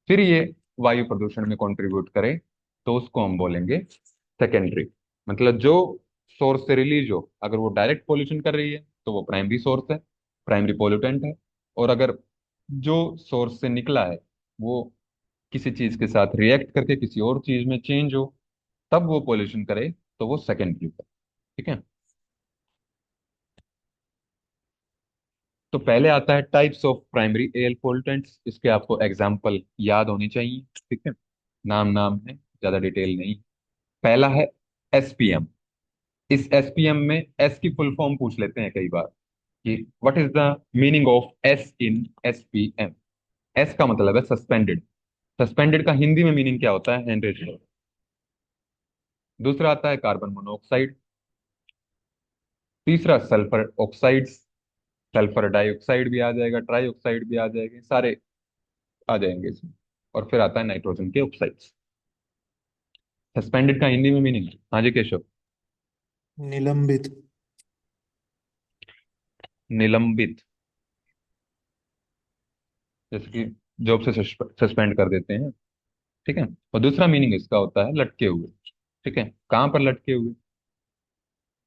फिर ये वायु प्रदूषण में कंट्रीब्यूट करे, तो उसको हम बोलेंगे सेकेंडरी। मतलब जो सोर्स से रिलीज हो, अगर वो डायरेक्ट पोल्यूशन कर रही है तो वो प्राइमरी सोर्स है, प्राइमरी पोल्यूटेंट है। और अगर जो सोर्स से निकला है वो किसी चीज के साथ रिएक्ट करके किसी और चीज में चेंज हो, तब वो पोल्यूशन करे, तो वो सेकेंडरी है। ठीक है, तो पहले आता है types of primary air pollutants, इसके आपको एग्जाम्पल याद होने चाहिए। ठीक है, नाम नाम है, ज्यादा डिटेल नहीं। पहला है एसपीएम। इस एसपीएम में एस की फुल फॉर्म पूछ लेते हैं कई बार कि what is the meaning of S in SPM. S का मतलब है सस्पेंडेड। सस्पेंडेड का हिंदी में मीनिंग क्या होता है, एनरिच्ड। दूसरा आता है कार्बन मोनोऑक्साइड। तीसरा सल्फर ऑक्साइड्स, सल्फर डाइऑक्साइड भी आ जाएगा, ट्राई ऑक्साइड भी आ जाएंगे, सारे आ जाएंगे इसमें। और फिर आता है नाइट्रोजन के ऑक्साइड्स। सस्पेंडेड का हिंदी में मीनिंग? हाँ जी केशव। निलंबित। निलंबित, जैसे कि जॉब से सस्पेंड कर देते हैं। ठीक है। और दूसरा मीनिंग इसका होता है लटके हुए। ठीक है, कहाँ पर लटके हुए?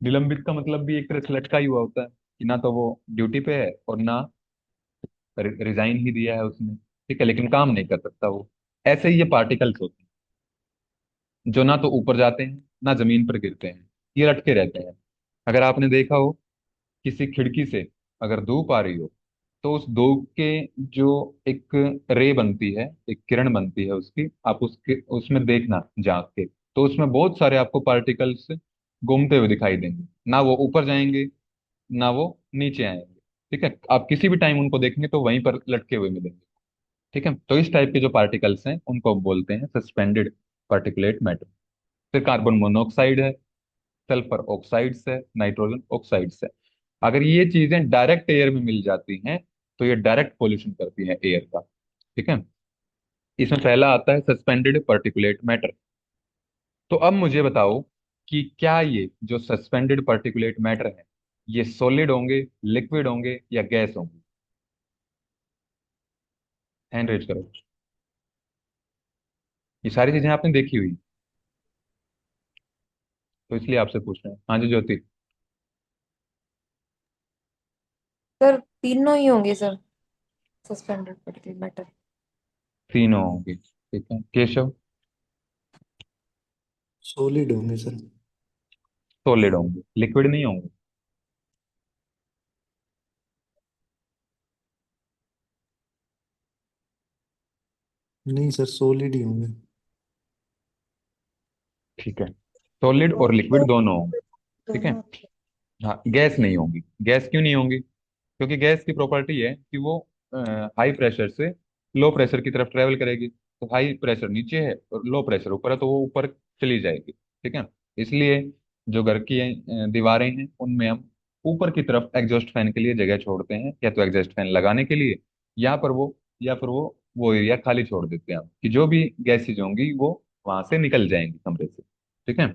निलंबित का मतलब भी एक तरह से लटका ही हुआ होता है, कि ना तो वो ड्यूटी पे है और ना रिजाइन ही दिया है उसने। ठीक है, लेकिन काम नहीं कर सकता वो। ऐसे ही ये पार्टिकल्स होते हैं, जो ना तो ऊपर जाते हैं ना जमीन पर गिरते हैं, ये लटके रहते हैं। अगर आपने देखा हो किसी खिड़की से अगर धूप आ रही हो, तो उस धूप के जो एक रे बनती है, एक किरण बनती है उसकी, आप उसके उसमें देखना झांक के, तो उसमें बहुत सारे आपको पार्टिकल्स घूमते हुए दिखाई देंगे। ना वो ऊपर जाएंगे ना वो नीचे आएंगे। ठीक है, आप किसी भी टाइम उनको देखेंगे तो वहीं पर लटके हुए मिलेंगे। ठीक है, तो इस टाइप के जो पार्टिकल्स हैं उनको बोलते हैं सस्पेंडेड पार्टिकुलेट मैटर। फिर कार्बन मोनोऑक्साइड है, सल्फर ऑक्साइड्स है, नाइट्रोजन ऑक्साइड्स है। अगर ये चीजें डायरेक्ट एयर में मिल जाती हैं तो ये डायरेक्ट पोल्यूशन करती हैं एयर का। ठीक है, इसमें पहला आता है सस्पेंडेड पार्टिकुलेट मैटर। तो अब मुझे बताओ कि क्या ये जो सस्पेंडेड पार्टिकुलेट मैटर है, ये सॉलिड होंगे, लिक्विड होंगे या गैस होंगे? हैंड रेज करो। ये सारी चीजें आपने देखी हुई, तो इसलिए आपसे पूछ रहे हैं। हाँ जी ज्योति। सर तीनों ही होंगे सर, सस्पेंडेड पार्टिकल मैटर। तीनों होंगे। ठीक है केशव। सॉलिड होंगे सर। सॉलिड होंगे, लिक्विड नहीं होंगे। नहीं सर, सॉलिड ही होंगे। ठीक है, सॉलिड और लिक्विड दोनों दोनों होंगे। ठीक है। दोनों थे। हाँ, गैस नहीं होंगी। गैस क्यों नहीं होंगी? क्योंकि गैस की प्रॉपर्टी है कि वो हाई प्रेशर से लो प्रेशर की तरफ ट्रेवल करेगी। तो हाई प्रेशर नीचे है और लो प्रेशर ऊपर है, तो वो ऊपर चली जाएगी। ठीक है, इसलिए जो घर की दीवारें हैं उनमें हम ऊपर की तरफ एग्जॉस्ट फैन के लिए जगह छोड़ते हैं, या तो एग्जॉस्ट फैन लगाने के लिए, या पर वो या फिर वो एरिया खाली छोड़ देते हैं हम, कि जो भी गैसेज होंगी वो वहां से निकल जाएंगी कमरे से। ठीक है,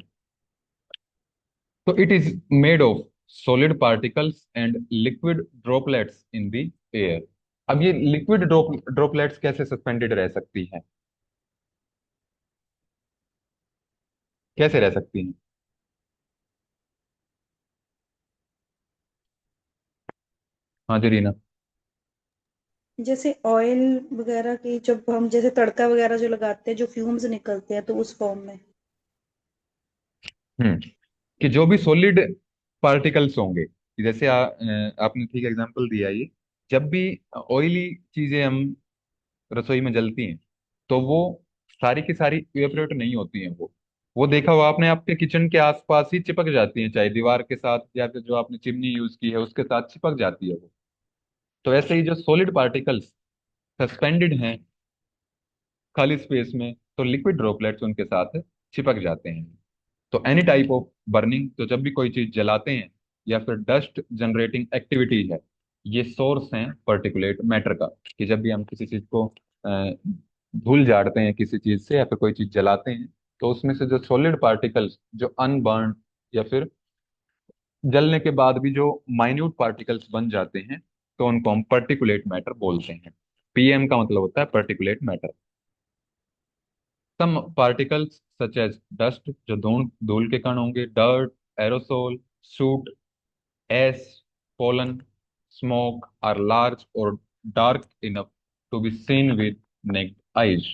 तो it is made of solid particles and liquid droplets in the air। अब ये लिक्विड ड्रॉपलेट्स कैसे सस्पेंडेड रह सकती हैं? कैसे रह सकती हैं? हाँ जी रीना। जैसे ऑयल वगैरह की, जब हम जैसे तड़का वगैरह जो लगाते हैं, जो फ्यूम्स निकलते हैं, तो उस फॉर्म में। हम्म, कि जो भी सॉलिड पार्टिकल्स होंगे, जैसे आपने ठीक एग्जांपल दिया ये, जब भी ऑयली चीजें हम रसोई में जलती हैं तो वो सारी की सारी इवेपोरेट नहीं होती हैं। वो देखा हुआ आपने, आपके किचन के आसपास ही चिपक जाती हैं, चाहे दीवार के साथ या फिर जो आपने चिमनी यूज की है उसके साथ चिपक जाती है वो। तो ऐसे ही जो सॉलिड पार्टिकल्स सस्पेंडेड हैं खाली स्पेस में, तो लिक्विड ड्रॉपलेट्स उनके साथ चिपक जाते हैं। तो एनी टाइप ऑफ बर्निंग, तो जब भी कोई चीज जलाते हैं या फिर डस्ट जनरेटिंग एक्टिविटी है, ये सोर्स हैं पर्टिकुलेट मैटर का। कि जब भी हम किसी चीज को धूल झाड़ते हैं किसी चीज से या फिर कोई चीज जलाते हैं, तो उसमें से जो सॉलिड पार्टिकल्स जो अनबर्न या फिर जलने के बाद भी जो माइन्यूट पार्टिकल्स बन जाते हैं, तो उनको हम पर्टिकुलेट मैटर बोलते हैं। पीएम का मतलब होता है particulate matter. Some particles such as dust, जो धूल धूल के कण होंगे, dirt, aerosol, soot, ash, pollen, smoke are large और dark enough to be seen with naked eyes.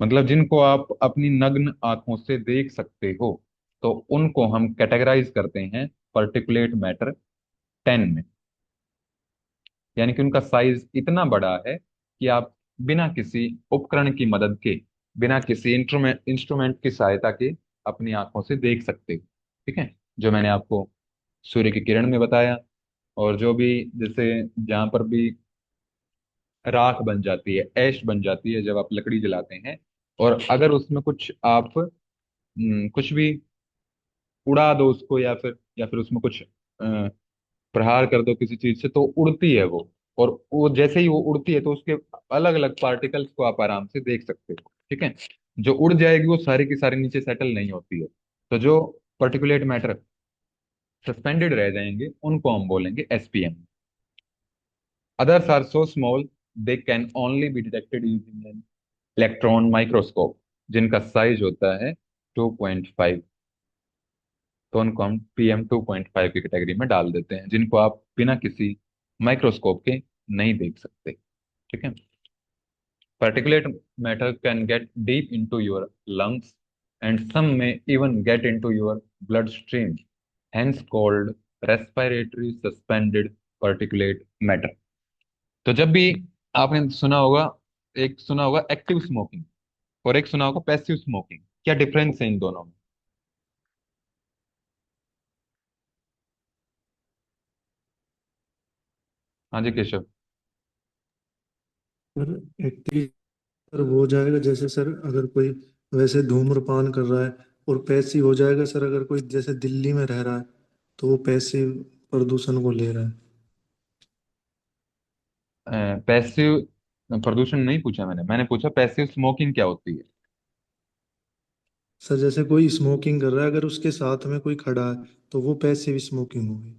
मतलब जिनको आप अपनी नग्न आंखों से देख सकते हो, तो उनको हम कैटेगराइज करते हैं पर्टिकुलेट मैटर 10 में। यानी कि उनका साइज इतना बड़ा है कि आप बिना किसी उपकरण की मदद के, बिना किसी इंस्ट्रूमेंट की सहायता के अपनी आंखों से देख सकते हो। ठीक है, जो मैंने आपको सूर्य की किरण में बताया, और जो भी जैसे जहां पर भी राख बन जाती है, ऐश बन जाती है जब आप लकड़ी जलाते हैं, और अगर उसमें कुछ आप कुछ भी उड़ा दो उसको, या फिर उसमें कुछ प्रहार कर दो किसी चीज से, तो उड़ती है वो। और वो जैसे ही वो उड़ती है तो उसके अलग अलग पार्टिकल्स को आप आराम से देख सकते हो। ठीक है, जो उड़ जाएगी वो सारी की सारी नीचे सेटल नहीं होती है। तो जो पर्टिकुलेट मैटर सस्पेंडेड रह जाएंगे उनको हम बोलेंगे SPM. Others are so small they can only be detected using an electron microscope, जिनका साइज होता है 2.5। तो उनको हम PM 2.5 की कैटेगरी में डाल देते हैं, जिनको आप बिना किसी माइक्रोस्कोप के नहीं देख सकते। ठीक है। Particulate matter can get deep into your lungs, and some may even get into your bloodstream, hence called respiratory suspended particulate matter। तो जब भी आपने सुना होगा, एक सुना होगा एक्टिव स्मोकिंग और एक सुना होगा पैसिव स्मोकिंग, क्या डिफरेंस है इन दोनों में? हाँ जी केशव। सर एक्टिव सर वो हो जाएगा जैसे सर अगर कोई वैसे धूम्रपान कर रहा है, और पैसिव हो जाएगा सर अगर कोई जैसे दिल्ली में रह रहा है तो वो पैसिव प्रदूषण को ले रहा है। पैसिव प्रदूषण नहीं पूछा मैंने, मैंने पूछा पैसिव स्मोकिंग क्या होती है। सर जैसे कोई स्मोकिंग कर रहा है, अगर उसके साथ में कोई खड़ा है तो वो पैसिव स्मोकिंग होगी।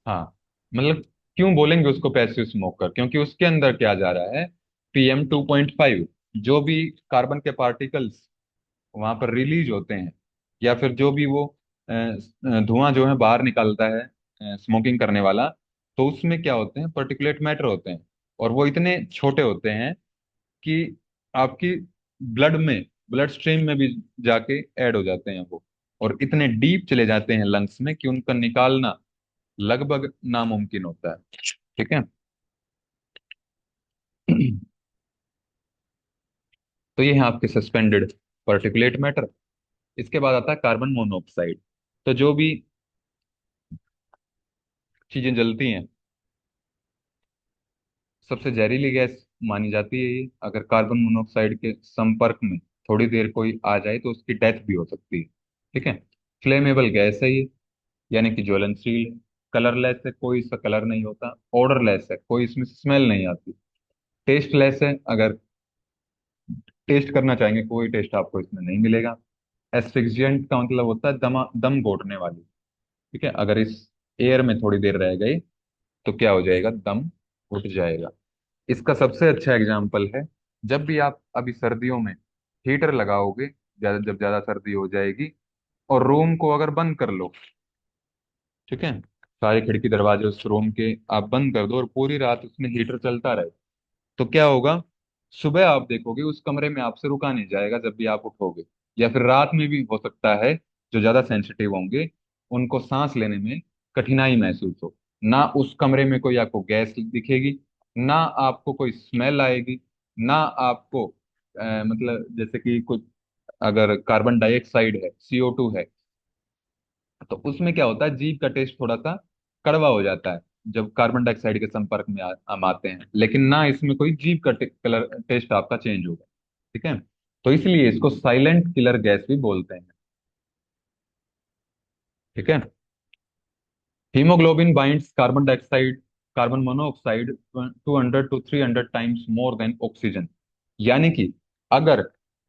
हाँ, मतलब क्यों बोलेंगे उसको पैसिव स्मोकर, क्योंकि उसके अंदर क्या जा रहा है, PM 2.5, जो भी कार्बन के पार्टिकल्स वहां पर रिलीज होते हैं, या फिर जो भी वो धुआं जो है बाहर निकलता है स्मोकिंग करने वाला, तो उसमें क्या होते हैं, पर्टिकुलेट मैटर होते हैं। और वो इतने छोटे होते हैं कि आपकी ब्लड में, ब्लड स्ट्रीम में भी जाके ऐड हो जाते हैं वो, और इतने डीप चले जाते हैं लंग्स में कि उनका निकालना लगभग नामुमकिन होता है। ठीक है। तो ये है आपके सस्पेंडेड पर्टिकुलेट मैटर। इसके बाद आता है कार्बन मोनोऑक्साइड। तो जो भी चीजें जलती हैं, सबसे जहरीली गैस मानी जाती है ये। अगर कार्बन मोनोऑक्साइड के संपर्क में थोड़ी देर कोई आ जाए तो उसकी डेथ भी हो सकती है। ठीक है। फ्लेमेबल गैस है ये, यानी कि ज्वलनशील है। कलरलेस है, कोई इसका कलर नहीं होता। ऑर्डरलेस है, कोई इसमें स्मेल नहीं आती। टेस्टलेस है, अगर टेस्ट करना चाहेंगे कोई टेस्ट आपको इसमें नहीं मिलेगा। एस्फिक्सिएंट का मतलब होता है दम घोटने वाली। ठीक है, अगर इस एयर में थोड़ी देर रह गई तो क्या हो जाएगा, दम घुट जाएगा। इसका सबसे अच्छा एग्जाम्पल है, जब भी आप अभी सर्दियों में हीटर लगाओगे, जब ज्यादा सर्दी हो जाएगी, और रूम को अगर बंद कर लो, ठीक है, सारे खिड़की दरवाजे उस रूम के आप बंद कर दो और पूरी रात उसमें हीटर चलता रहे, तो क्या होगा, सुबह आप देखोगे उस कमरे में आपसे रुका नहीं जाएगा जब भी आप उठोगे। या फिर रात में भी हो सकता है, जो ज्यादा सेंसिटिव होंगे उनको सांस लेने में कठिनाई महसूस हो। ना उस कमरे में कोई आपको गैस दिखेगी, ना आपको कोई स्मेल आएगी, ना आपको मतलब जैसे कि कुछ, अगर कार्बन डाइऑक्साइड है, CO2 है, तो उसमें क्या होता है, जीभ का टेस्ट थोड़ा सा कड़वा हो जाता है जब कार्बन डाइऑक्साइड के संपर्क में हम आते हैं, लेकिन ना इसमें कोई जीभ का कलर टेस्ट आपका चेंज होगा। ठीक है। तो इसलिए इसको साइलेंट किलर गैस भी बोलते हैं। ठीक है। Haemoglobin binds carbon dioxide, carbon monoxide 200 to 300 times more than oxygen. यानी कि अगर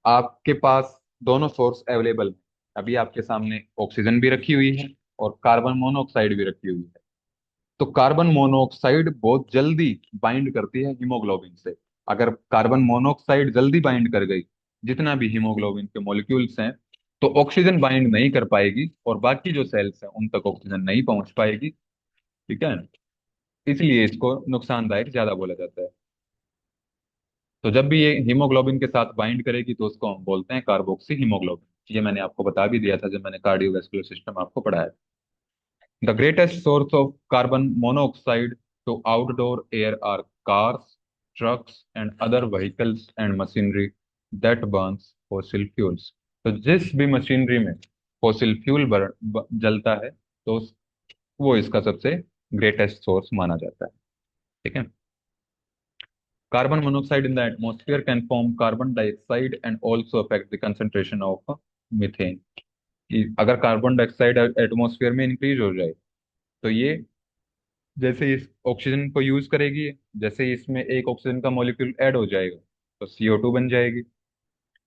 आपके पास दोनों सोर्स अवेलेबल है, अभी आपके सामने ऑक्सीजन भी रखी हुई है और कार्बन मोनोऑक्साइड भी रखी हुई है, तो कार्बन मोनोऑक्साइड बहुत जल्दी बाइंड करती है हीमोग्लोबिन से। अगर कार्बन मोनोऑक्साइड जल्दी बाइंड कर गई, जितना भी हीमोग्लोबिन के मॉलिक्यूल्स हैं, तो ऑक्सीजन बाइंड नहीं कर पाएगी और बाकी जो सेल्स हैं उन तक ऑक्सीजन नहीं पहुंच पाएगी। ठीक है। इसलिए इसको नुकसानदायक ज्यादा बोला जाता है। तो जब भी ये हीमोग्लोबिन के साथ बाइंड करेगी तो उसको हम बोलते हैं कार्बोक्सी हीमोग्लोबिन। ये मैंने आपको बता भी दिया था जब मैंने कार्डियोवैस्कुलर सिस्टम आपको पढ़ाया। The greatest source of carbon monoxide to outdoor air are cars, trucks, and other vehicles and machinery that burns fossil fuels। तो जिस भी मशीनरी में फॉसिल फ्यूल जलता है, तो वो इसका सबसे ग्रेटेस्ट सोर्स माना जाता है। ठीक है। Carbon monoxide in the atmosphere can form carbon dioxide and also affect the concentration of methane. अगर कार्बन डाइऑक्साइड एटमॉस्फेयर में इंक्रीज हो जाए, तो ये जैसे इस ऑक्सीजन को यूज करेगी, जैसे इसमें एक ऑक्सीजन का मॉलिक्यूल ऐड हो जाएगा तो CO2 बन जाएगी।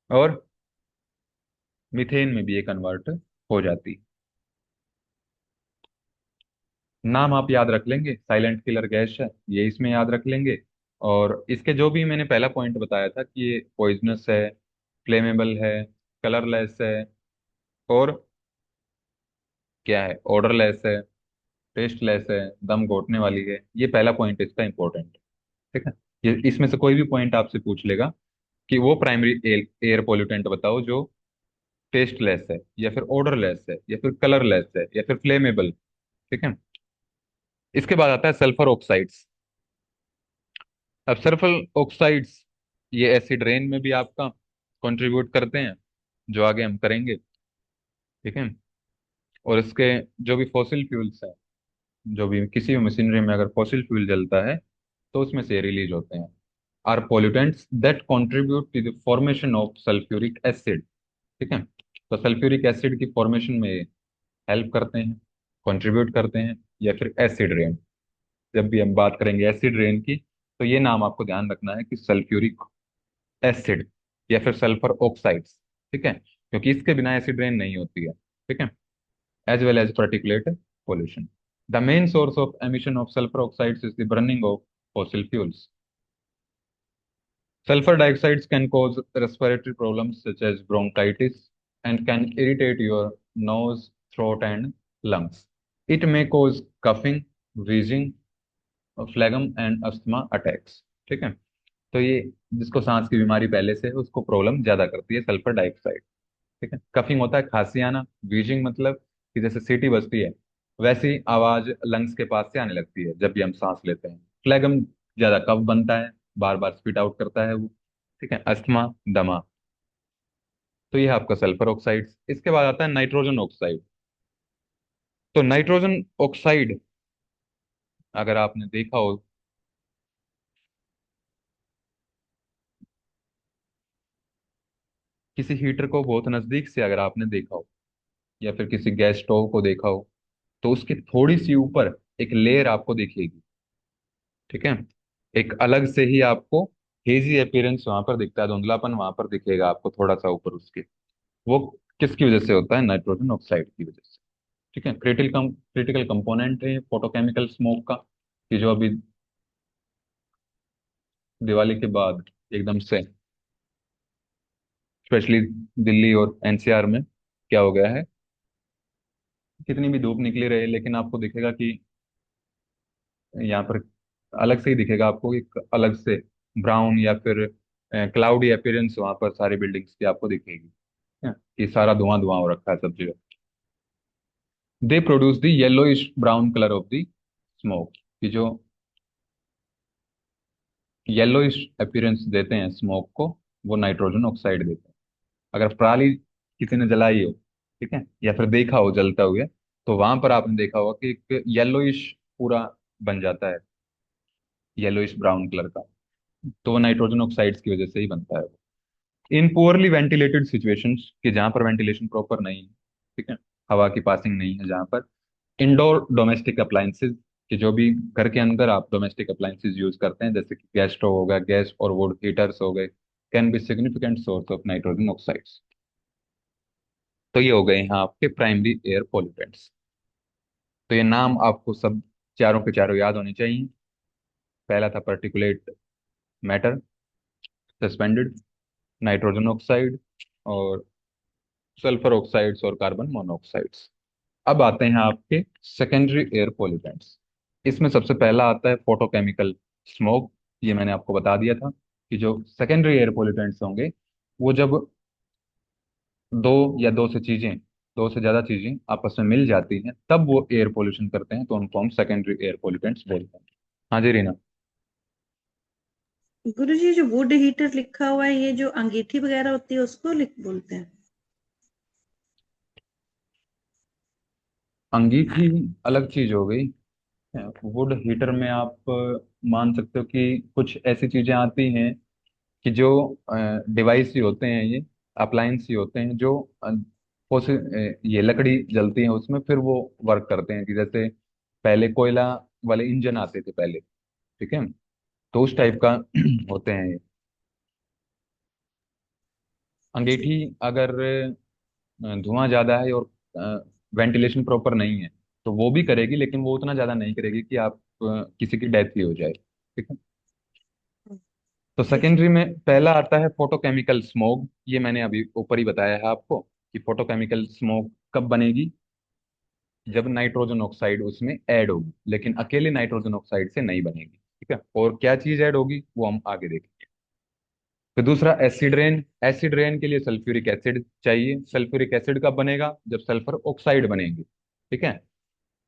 और मीथेन में भी ये कन्वर्ट हो जाती है। नाम आप याद रख लेंगे, साइलेंट किलर गैस है ये इसमें याद रख लेंगे। और इसके जो भी मैंने पहला पॉइंट बताया था कि ये पॉइजनस है, फ्लेमेबल है, कलरलेस है, और क्या है, ऑर्डरलेस है, टेस्टलेस है, दम घोटने वाली है, ये पहला पॉइंट इसका इंपॉर्टेंट है। ठीक है। ये इसमें से कोई भी पॉइंट आपसे पूछ लेगा कि वो प्राइमरी एयर पोल्यूटेंट बताओ जो टेस्टलेस है, या फिर ऑर्डरलेस है, या फिर कलरलेस है, या फिर फ्लेमेबल। ठीक है। इसके बाद आता है सल्फर ऑक्साइड्स। अब सल्फर ऑक्साइड्स ये एसिड रेन में भी आपका कंट्रीब्यूट करते हैं, जो आगे हम करेंगे। ठीक है। और इसके जो भी फॉसिल फ्यूल्स हैं, जो भी किसी भी मशीनरी में अगर फॉसिल फ्यूल जलता है तो उसमें से रिलीज होते हैं, are pollutants that contribute to the formation of sulphuric acid. ठीक है। तो सल्फ्यूरिक एसिड की फॉर्मेशन में हेल्प करते हैं, कंट्रीब्यूट करते हैं, या फिर एसिड रेन। जब भी हम बात करेंगे एसिड रेन की, तो ये नाम आपको ध्यान रखना है कि सल्फ्यूरिक एसिड या फिर सल्फर ऑक्साइड्स। ठीक है, क्योंकि इसके बिना एसिड रेन नहीं होती है। ठीक है। As well as particulate pollution. The main source of emission of sulfur oxides is the burning of fossil fuels. Sulfur dioxides can cause respiratory problems such as bronchitis and can irritate your nose, throat, and lungs. It may cause coughing, wheezing, phlegm, and asthma attacks. ठीक है। तो ये जिसको सांस की बीमारी पहले से है उसको प्रॉब्लम ज्यादा करती है सल्फर डाइऑक्साइड। ठीक है। कफिंग होता है खांसी आना, वीजिंग मतलब कि जैसे सीटी बजती है वैसी आवाज लंग्स के पास से आने लगती है जब भी हम सांस लेते हैं। फ्लेगम, ज्यादा कफ बनता है, बार बार स्पीट आउट करता है वो। ठीक है। अस्थमा, दमा। तो ये है आपका सल्फर ऑक्साइड। इसके बाद आता है नाइट्रोजन ऑक्साइड। तो नाइट्रोजन ऑक्साइड अगर आपने देखा हो, किसी हीटर को बहुत नजदीक से अगर आपने देखा हो, या फिर किसी गैस स्टोव को देखा हो, तो उसकी थोड़ी सी ऊपर एक लेयर आपको दिखेगी। ठीक है। एक अलग से ही आपको हेजी अपीयरेंस वहां पर दिखता है, धुंधलापन वहां पर दिखेगा आपको थोड़ा सा ऊपर उसके। वो किसकी वजह से होता है? नाइट्रोजन ऑक्साइड की वजह से। ठीक है। क्रिटिकल कंपोनेंट है फोटोकेमिकल स्मोक का, कि जो अभी दिवाली के बाद एकदम से स्पेशली दिल्ली और एनसीआर में क्या हो गया है, कितनी भी धूप निकली रहे लेकिन आपको दिखेगा कि यहाँ पर अलग से ही दिखेगा आपको, एक अलग से ब्राउन या फिर क्लाउडी अपीयरेंस वहां पर सारी बिल्डिंग्स की आपको दिखेगी। है, कि सारा धुआं धुआं हो रखा है सब जगह। They produce the yellowish brown colour of the smoke, कि जो येलोइश अपीयरेंस देते हैं स्मोक को, वो नाइट्रोजन ऑक्साइड देते हैं। अगर पराली किसी ने जलाई हो, ठीक है, या फिर देखा हो जलता हुए, तो वहां पर आपने देखा होगा कि एक येलोइश पूरा बन जाता है, येलोइश ब्राउन कलर का। तो वो नाइट्रोजन ऑक्साइड्स की वजह से ही बनता है। इन पुअरली वेंटिलेटेड सिचुएशंस, कि जहाँ पर वेंटिलेशन प्रॉपर नहीं है, ठीक है, हवा की पासिंग नहीं है जहाँ पर, इंडोर डोमेस्टिक अप्लायंसेज, कि जो भी घर के अंदर आप डोमेस्टिक अप्लायंसेज यूज करते हैं जैसे कि गैस स्टोव हो गया, गैस और वुड हीटर्स हो गए, can be significant source of nitrogen oxides. तो ये हो गए यहाँ आपके प्राइमरी एयर पॉल्यूटेंट्स। तो ये नाम आपको सब चारों के चारों याद होने चाहिए। पहला था particulate matter, suspended, nitrogen oxide, और सल्फर ऑक्साइड्स और कार्बन मोनोऑक्साइड्स। अब आते हैं आपके सेकेंडरी एयर पॉल्यूटेंट्स। इसमें सबसे पहला आता है फोटोकेमिकल स्मोक। ये मैंने आपको बता दिया था कि जो सेकेंडरी एयर पॉल्यूटेंट्स होंगे, वो जब दो या दो से ज्यादा चीजें आपस में मिल जाती हैं तब वो एयर पोल्यूशन करते हैं, तो उनको हम सेकेंडरी एयर पॉल्यूटेंट्स बोलते हैं। हाँ जी रीना। गुरुजी, जो वुड हीटर लिखा हुआ है, ये जो अंगीठी वगैरह होती है उसको लिख बोलते हैं? अंगीठी अलग चीज हो गई। वुड हीटर में आप मान सकते हो कि कुछ ऐसी चीजें आती हैं कि जो डिवाइस ही होते हैं, ये अप्लायंस ही होते हैं जो ये लकड़ी जलती है उसमें फिर वो वर्क करते हैं, कि जैसे पहले कोयला वाले इंजन आते थे पहले। ठीक है। तो उस टाइप का होते हैं ये। अंगीठी अगर धुआं ज्यादा है और वेंटिलेशन प्रॉपर नहीं है, तो वो भी करेगी, लेकिन वो उतना ज्यादा नहीं करेगी कि आप किसी की डेथ ही हो जाए। ठीक है। तो ठीक है। सेकेंडरी में पहला आता है फोटोकेमिकल स्मोक। ये मैंने अभी ऊपर ही बताया है आपको कि फोटोकेमिकल स्मोक कब बनेगी, जब नाइट्रोजन ऑक्साइड उसमें ऐड होगी, लेकिन अकेले नाइट्रोजन ऑक्साइड से नहीं बनेगी। ठीक है, और क्या चीज ऐड होगी वो हम आगे देखेंगे। फिर दूसरा एसिड रेन। एसिड रेन के लिए सल्फ्यूरिक एसिड चाहिए। सल्फ्यूरिक एसिड कब बनेगा, जब सल्फर ऑक्साइड बनेगी। ठीक है।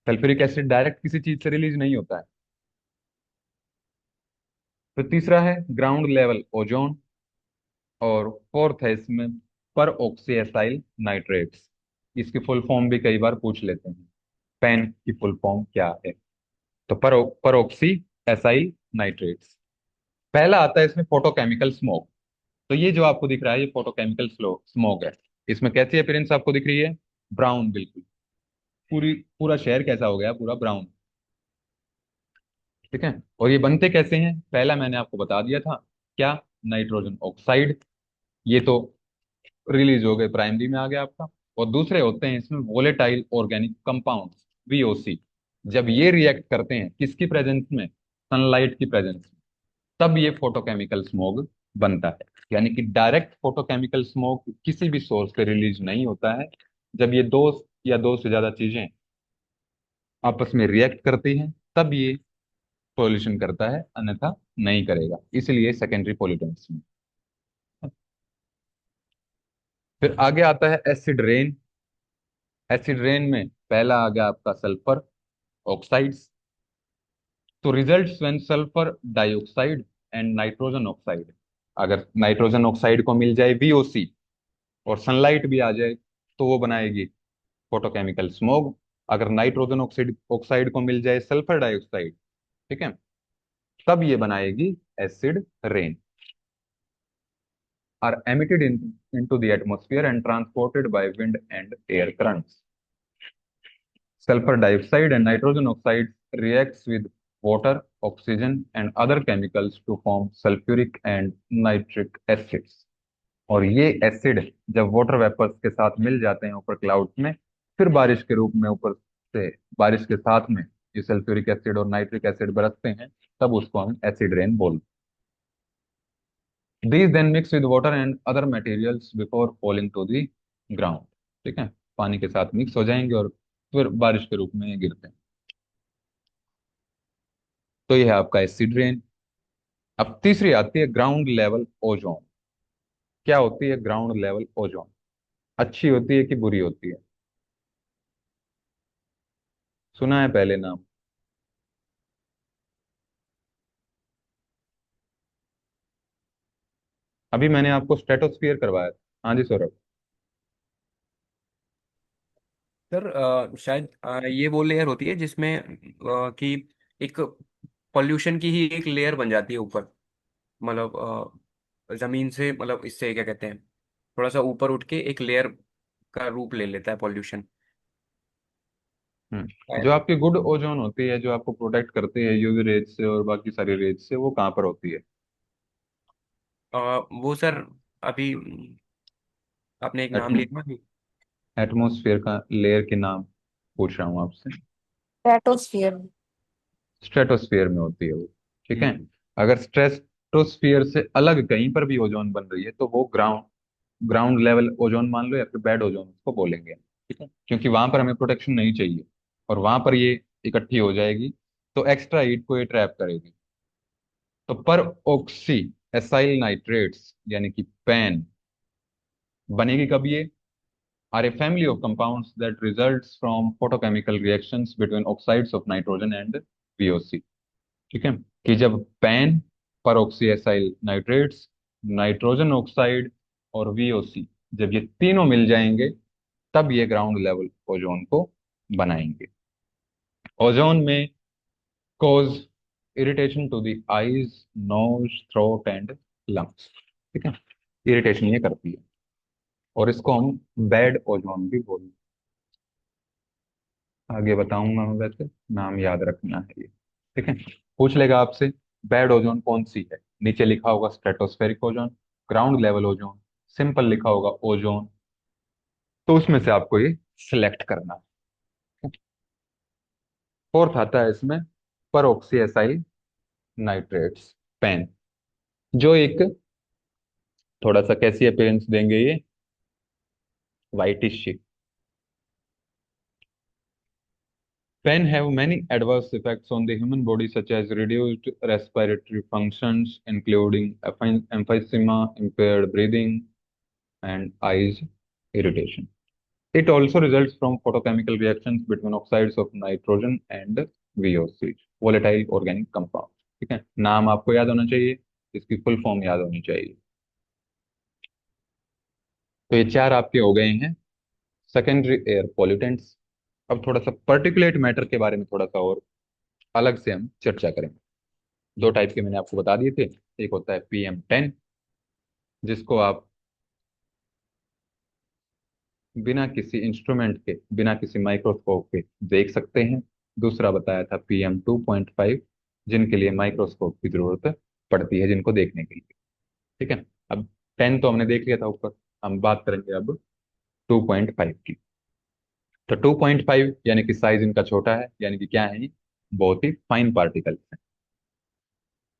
सल्फ्यूरिक एसिड डायरेक्ट किसी चीज से रिलीज नहीं होता है। फिर तीसरा है ग्राउंड लेवल ओजोन। और फोर्थ है इसमें पर ऑक्सी एसाइल नाइट्रेट्स। इसकी फुल फॉर्म भी कई बार पूछ लेते हैं, पैन की फुल फॉर्म क्या है। तो पर ऑक्सी एसाइल नाइट्रेट्स। पहला आता है इसमें फोटोकेमिकल स्मोक। तो ये जो आपको दिख रहा है ये फोटोकेमिकल स्मोक है। इसमें कैसी अपीयरेंस आपको दिख रही है, ब्राउन बिल्कुल। पूरी पूरा शहर कैसा हो गया, पूरा ब्राउन। ठीक है। और ये बनते कैसे हैं, पहला मैंने आपको बता दिया था, क्या, नाइट्रोजन ऑक्साइड। ये तो रिलीज हो गए, प्राइमरी में आ गया आपका। और दूसरे होते हैं इसमें वोलेटाइल ऑर्गेनिक कंपाउंड्स, वीओसी। जब ये रिएक्ट करते हैं किसकी प्रेजेंस में, सनलाइट की प्रेजेंस में, तब ये फोटोकेमिकल स्मोग बनता है। यानी कि डायरेक्ट फोटोकेमिकल स्मोक किसी भी सोर्स से रिलीज नहीं होता है। जब ये दो या दो से ज्यादा चीजें आपस में रिएक्ट करती हैं तब ये पॉल्यूशन करता है, अन्यथा नहीं करेगा, इसलिए सेकेंडरी पॉल्यूटेंट्स में। फिर आगे आता है एसिड रेन। एसिड रेन में पहला आ गया आपका सल्फर ऑक्साइड्स। तो results when sulphur dioxide and nitrogen oxide. अगर नाइट्रोजन ऑक्साइड को मिल जाए वीओसी और सनलाइट भी आ जाए तो वो बनाएगी फोटोकेमिकल स्मोग। अगर नाइट्रोजन ऑक्साइड ऑक्साइड को मिल जाए सल्फर डाइऑक्साइड, ठीक है, तब ये बनाएगी acid rain. Are emitted into the atmosphere and transported by wind and air currents. Sulfur dioxide and nitrogen oxide reacts with water, oxygen and other chemicals to form sulfuric and nitric acids. और ये acid जब water vapours के साथ मिल जाते हैं ऊपर clouds में, फिर बारिश के रूप में ऊपर से, बारिश के साथ में ये सल्फ्यूरिक एसिड और नाइट्रिक एसिड बरसते हैं, तब उसको हम एसिड रेन बोलते हैं। These then mix with water and other materials before falling to the ground. ठीक है, पानी के साथ मिक्स हो जाएंगे और फिर बारिश के रूप में ये गिरते हैं। तो ये है आपका एसिड रेन। अब तीसरी आती है ग्राउंड लेवल ओजोन। क्या होती है ग्राउंड लेवल ओजोन, अच्छी होती है कि बुरी होती है, सुना है पहले नाम। अभी मैंने आपको स्ट्रेटोस्फियर करवाया था। हाँ जी सौरभ। सर शायद ये वो लेयर होती है जिसमें कि एक पॉल्यूशन की ही एक लेयर बन जाती है ऊपर, मतलब जमीन से, मतलब इससे क्या कहते हैं, थोड़ा सा ऊपर उठ के एक लेयर का रूप ले लेता है पॉल्यूशन। जो आपकी गुड ओजोन होती है, जो आपको प्रोटेक्ट करती है यूवी रेज से और बाकी सारी रेज से, वो कहाँ पर होती है। वो सर अभी आपने एक नाम एटमो लिया था। एटमोस्फेयर का लेयर के नाम पूछ रहा हूँ आपसे। स्ट्रेटोस्फियर। स्ट्रेटोस्फेयर में होती है वो। ठीक है। हम्म। अगर स्ट्रेटोस्फियर से अलग कहीं पर भी ओजोन बन रही है तो वो ग्राउंड ग्राउंड लेवल ओजोन मान लो या फिर बेड ओजोन उसको बोलेंगे। ठीक है, क्योंकि वहां पर हमें प्रोटेक्शन नहीं चाहिए और वहां पर ये इकट्ठी हो जाएगी तो एक्स्ट्रा हीट को ये ट्रैप करेगी। तो पर ऑक्सी एसाइल नाइट्रेट्स यानी कि पैन बनेगी कब ये, are a family of compounds that results from photochemical reactions between oxides of nitrogen and VOC. ठीक है, कि जब PAN, peroxy acyl nitrates, nitrogen oxide और वीओसी, जब ये तीनों मिल जाएंगे तब ये ग्राउंड लेवल ओजोन को बनाएंगे। ओजोन में cause irritation to the eyes, nose, throat and lungs. ठीक है, इरिटेशन ये करती है और इसको हम बैड ओजोन भी बोलते हैं। आगे बताऊंगा मैं, वैसे नाम याद रखना है ये। ठीक है, पूछ लेगा आपसे बैड ओजोन कौन सी है, नीचे लिखा होगा stratospheric ozone, ground level ozone, simple लिखा होगा ओजोन, तो उसमें से आपको ये सिलेक्ट करना है। फोर्थ आता है इसमें परऑक्सी एसाइल नाइट्रेट्स, पेन, जो एक थोड़ा सा कैसी अपीयरेंस देंगे ये, whitish. Pen have many adverse effects on the human body, such as reduced respiratory functions, including emphysema, impaired breathing, and eyes irritation. It also results from photochemical reactions between oxides of nitrogen and VOCs, volatile organic compounds. ठीक है, नाम आपको याद होना चाहिए, इसकी full form याद होनी चाहिए। तो ये चार आपके हो गए हैं सेकेंडरी एयर पॉल्यूटेंट्स। अब थोड़ा सा पर्टिकुलेट मैटर के बारे में थोड़ा सा और अलग से हम चर्चा करेंगे। दो टाइप के मैंने आपको बता दिए थे। एक होता है PM10, जिसको आप बिना किसी इंस्ट्रूमेंट के, बिना किसी माइक्रोस्कोप के देख सकते हैं। दूसरा बताया था PM2.5, जिनके लिए माइक्रोस्कोप की जरूरत पड़ती है, जिनको देखने के लिए। ठीक है, अब 10 तो हमने देख लिया था ऊपर, हम बात करेंगे अब 2.5 की। तो 2.5 यानी कि साइज इनका छोटा है, यानी कि क्या है ये, बहुत ही फाइन पार्टिकल्स है।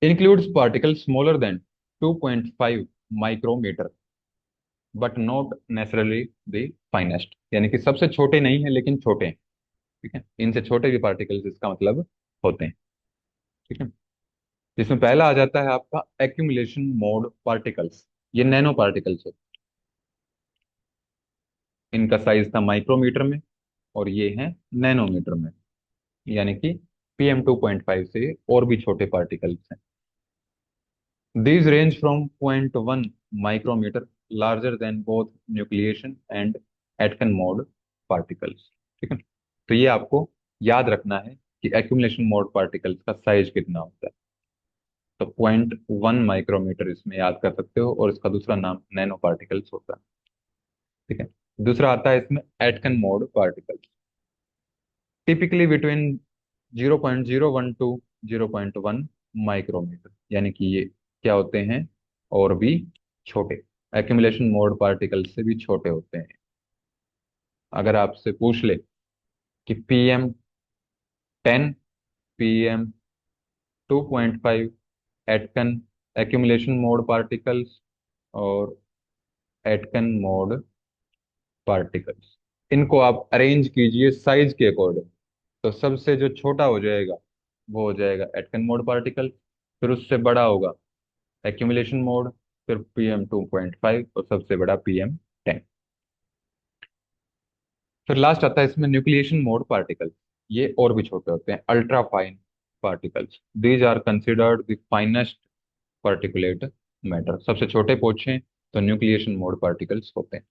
Includes particle smaller than 2.5 micrometre, but not necessarily the finest, यानी कि सबसे छोटे नहीं है लेकिन छोटे हैं। ठीक है, इनसे छोटे भी पार्टिकल्स इसका मतलब होते हैं। ठीक है, जिसमें पहला आ जाता है आपका एक्यूमुलेशन मोड पार्टिकल्स। ये नैनो पार्टिकल्स होते हैं, इनका साइज था माइक्रोमीटर में, और ये है नैनोमीटर में, यानी कि PM2.5 से और भी छोटे पार्टिकल्स हैं। These range from zero point 0.1 micrometer, larger than both nucleation and Aitken mode particles। ठीक है, तो ये आपको याद रखना है कि एक्यूमुलेशन मोड पार्टिकल्स का साइज कितना होता है। तो 0.1 माइक्रोमीटर इसमें याद कर सकते हो, और इसका दूसरा नाम नैनो पार्टिकल्स होता है। ठीक है, दूसरा आता है इसमें Aitken mode particles, typically between 0.01 to 0.1 micrometre, यानी कि ये क्या होते हैं, और भी छोटे, एक्यूमुलेशन मोड पार्टिकल से भी छोटे होते हैं। अगर आपसे पूछ ले कि PM10, PM2.5, एटकन accumulation mode particles और एटकन मोड पार्टिकल्स, इनको आप अरेंज कीजिए साइज के अकॉर्डिंग। तो सबसे जो छोटा हो जाएगा वो हो जाएगा एटकन मोड पार्टिकल, फिर उससे बड़ा होगा एक्यूमुलेशन मोड, फिर PM2.5, और सबसे बड़ा PM10। फिर लास्ट आता है इसमें न्यूक्लिएशन मोड पार्टिकल। ये और भी छोटे होते हैं, ultra fine particles. These are considered the finest particulate matter. सबसे छोटे पूछें तो न्यूक्लिएशन मोड पार्टिकल्स होते हैं।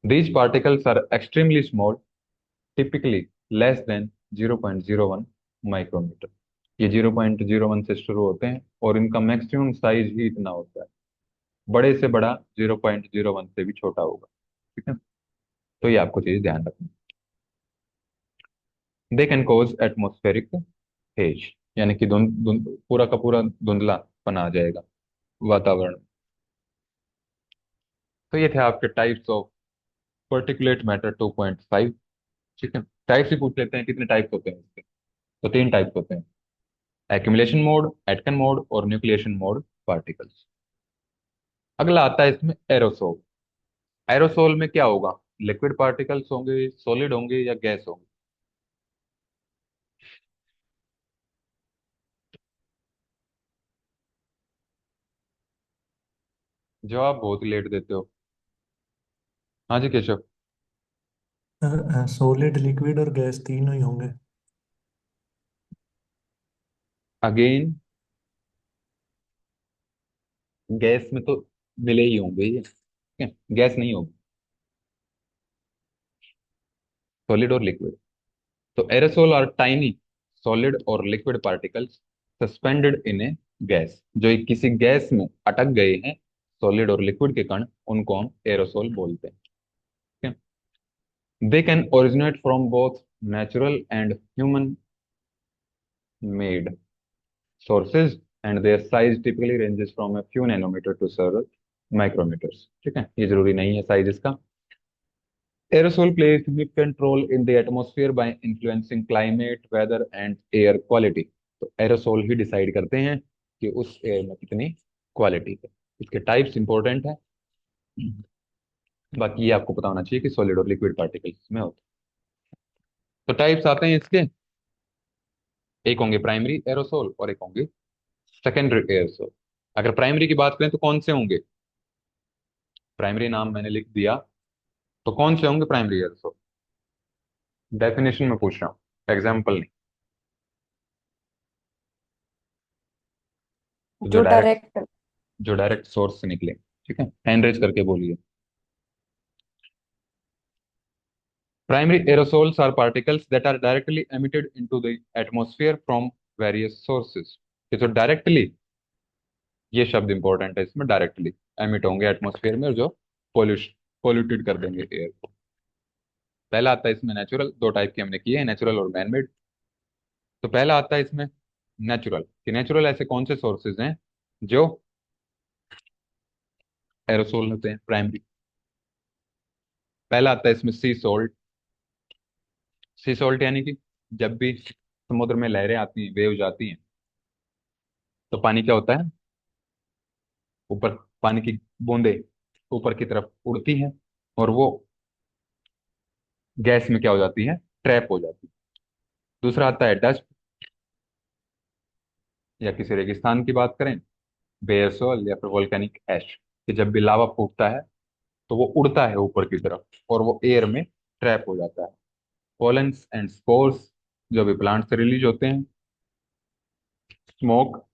These particles are extremely small, typically less than 0.01 micrometre. ये 0.01 से शुरू होते हैं, और इनका मैक्सिमम साइज ही इतना होता है। बड़े से बड़ा 0.01 से भी छोटा होगा। ठीक है, तो ये आपको चीज ध्यान रखना। They can cause atmospheric haze, यानी कि पूरा का पूरा धुंधलापन आ जाएगा वातावरण में। तो ये थे आपके टाइप्स ऑफ पर्टिकुलेट मैटर 2.5। ठीक है, टाइप्स ही पूछ लेते हैं, कितने टाइप्स होते हैं इसके। तो तीन टाइप्स होते हैं, एक्यूमुलेशन मोड, एटकन मोड, और न्यूक्लिएशन मोड पार्टिकल्स। अगला आता है इसमें एरोसोल। एरोसोल में क्या होगा, लिक्विड पार्टिकल्स होंगे, सॉलिड होंगे, या गैस होंगे। जवाब बहुत लेट देते हो। हाँ जी केशव। सॉलिड, लिक्विड और गैस तीनों ही होंगे। अगेन गैस में तो मिले ही होंगे ये। ठीक है, गैस नहीं होगी, सॉलिड और लिक्विड। तो एरोसोल आर टाइनी सॉलिड और liquid particles suspended in A gas, जो एक किसी गैस में अटक गए हैं, सॉलिड और लिक्विड के कण, उनको हम एरोसोल बोलते हैं। ठीक है, they can originate from both natural and human made sources, and their size typically ranges from a few nanometer to several micrometers। ठीक है, ये जरूरी नहीं है साइज इसका। Aerosol play a significant role in the atmosphere by influencing climate, weather and air quality. तो aerosol ही decide करते हैं कि उस एयर में कितनी क्वालिटी है। इसके टाइप्स इंपॉर्टेंट है, बाकी ये आपको पता होना चाहिए कि सॉलिड और लिक्विड पार्टिकल्स में होते हैं। तो टाइप्स आते हैं इसके, एक होंगे प्राइमरी एरोसोल और एक होंगे सेकेंडरी एरोसोल। अगर प्राइमरी की बात करें तो कौन से होंगे, प्राइमरी नाम मैंने लिख दिया, तो कौन से होंगे प्राइमरी एरोसोल, डेफिनेशन में पूछ रहा हूँ, एग्जाम्पल नहीं। तो जो डायरेक्ट जो डायरेक्ट सोर्स से निकले, ठीक है, हैंड रेज करके बोलिए। Primary aerosols are particles that are directly emitted into the atmosphere from various sources। ये तो डायरेक्टली, ये शब्द इंपॉर्टेंट है इसमें, डायरेक्टली एमिट होंगे एटमॉस्फेयर में और जो पोल्यूटेड कर देंगे एयर को। पहला आता है इसमें नेचुरल, दो टाइप के हमने किए हैं, नेचुरल और मैनमेड। तो पहला आता है इसमें नेचुरल, कि नेचुरल ऐसे कौन से सोर्सेज हैं जो एरोसोल होते हैं प्राइमरी। पहला आता है इसमें सी सॉल्ट। सी सॉल्ट यानी कि जब भी समुद्र में लहरें आती हैं, वेव्स आती हैं, तो पानी क्या होता है, ऊपर, पानी की बूंदें ऊपर की तरफ उड़ती हैं और वो गैस में क्या हो जाती है, ट्रैप हो जाती है। दूसरा आता है डस्ट, या किसी रेगिस्तान की बात करें, बेयरसोल या फिर वोल्केनिक ऐश, कि जब भी लावा फूटता है तो वो उड़ता है ऊपर की तरफ और वो एयर में ट्रैप हो जाता है। पोलेंस एंड स्पोर्स, जो भी प्लांट से रिलीज होते हैं। स्मोक,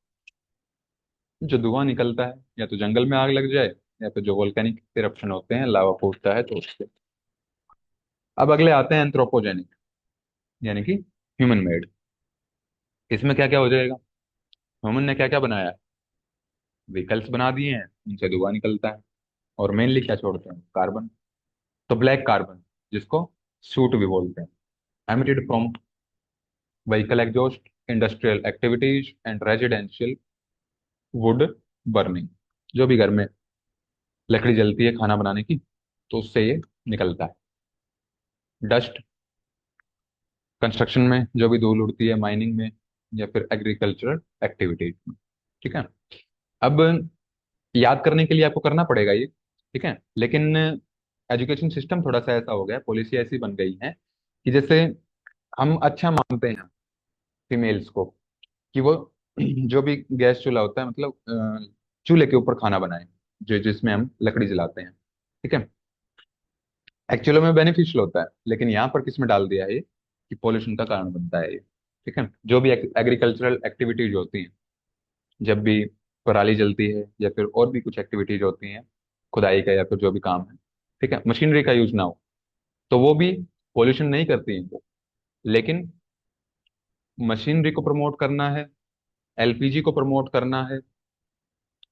जो धुआं निकलता है या तो जंगल में आग लग जाए या फिर जो वोल्केनिक इरप्शन होते हैं, लावा फूटता है तो उससे। अब अगले आते हैं एंथ्रोपोजेनिक, यानी कि ह्यूमन मेड। इसमें क्या क्या हो जाएगा, ह्यूमन ने क्या क्या बनाया है, व्हीकल्स बना दिए हैं, उनसे धुआं निकलता है, और मेनली क्या छोड़ते हैं, कार्बन। तो ब्लैक कार्बन, जिसको सूट भी बोलते हैं, emitted from vehicle exhaust, industrial activities and residential would burning. जो भी घर में लकड़ी जलती है खाना बनाने की, तो उससे ये निकलता है। डस्ट, कंस्ट्रक्शन में जो भी धूल उड़ती है, माइनिंग में या फिर एग्रीकल्चरल एक्टिविटीज में, ठीक है। अब याद करने के लिए आपको करना पड़ेगा ये, ठीक है, लेकिन एजुकेशन सिस्टम थोड़ा सा ऐसा हो गया, पॉलिसी ऐसी बन गई है कि जैसे हम अच्छा मानते हैं फीमेल्स को कि वो जो भी गैस चूल्हा होता है, मतलब चूल्हे के ऊपर खाना बनाए, जो जिसमें हम लकड़ी जलाते हैं, ठीक है, एक्चुअली में बेनिफिशियल होता है, लेकिन यहाँ पर किस में डाल दिया है ये, कि पॉल्यूशन का कारण बनता है ये, ठीक है। जो भी एग्रीकल्चरल एक्टिविटीज होती हैं, जब भी पराली जलती है या फिर और भी कुछ एक्टिविटीज होती हैं, खुदाई का या फिर जो भी काम है, ठीक है, मशीनरी का यूज ना हो, तो वो भी पॉल्यूशन नहीं करती हैं वो। लेकिन मशीनरी को प्रमोट करना है, एलपीजी को प्रमोट करना है,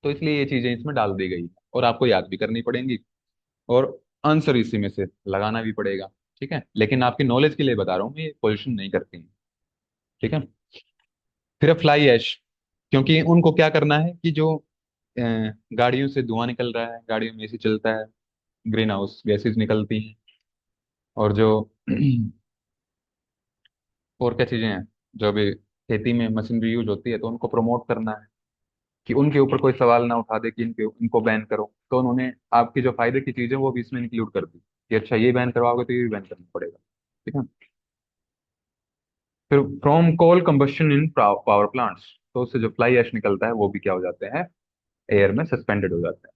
तो इसलिए ये चीजें इसमें डाल दी गई है, और आपको याद भी करनी पड़ेंगी, और आंसर इसी में से लगाना भी पड़ेगा, ठीक है। लेकिन आपकी नॉलेज के लिए बता रहा हूँ, ये पॉल्यूशन नहीं करती हैं, ठीक है। फिर फ्लाई ऐश, क्योंकि उनको क्या करना है कि जो अ, गाड़ियों से धुआं निकल रहा है, गाड़ियों में एसी चलता है, ग्रीन हाउस गैसेज निकलती हैं, और जो और क्या चीजें हैं, जो भी खेती में मशीनरी यूज होती है, तो उनको प्रमोट करना है कि उनके ऊपर कोई सवाल ना उठा दे कि इनको बैन करो, तो उन्होंने आपकी जो फायदे की चीजें वो भी इसमें इंक्लूड कर दी कि अच्छा ये बैन करवाओगे तो ये भी बैन करना पड़ेगा, ठीक है। फिर from coal combustion in power plants, तो उससे जो फ्लाई ऐश निकलता है वो भी क्या हो जाते हैं, एयर में सस्पेंडेड हो जाता है।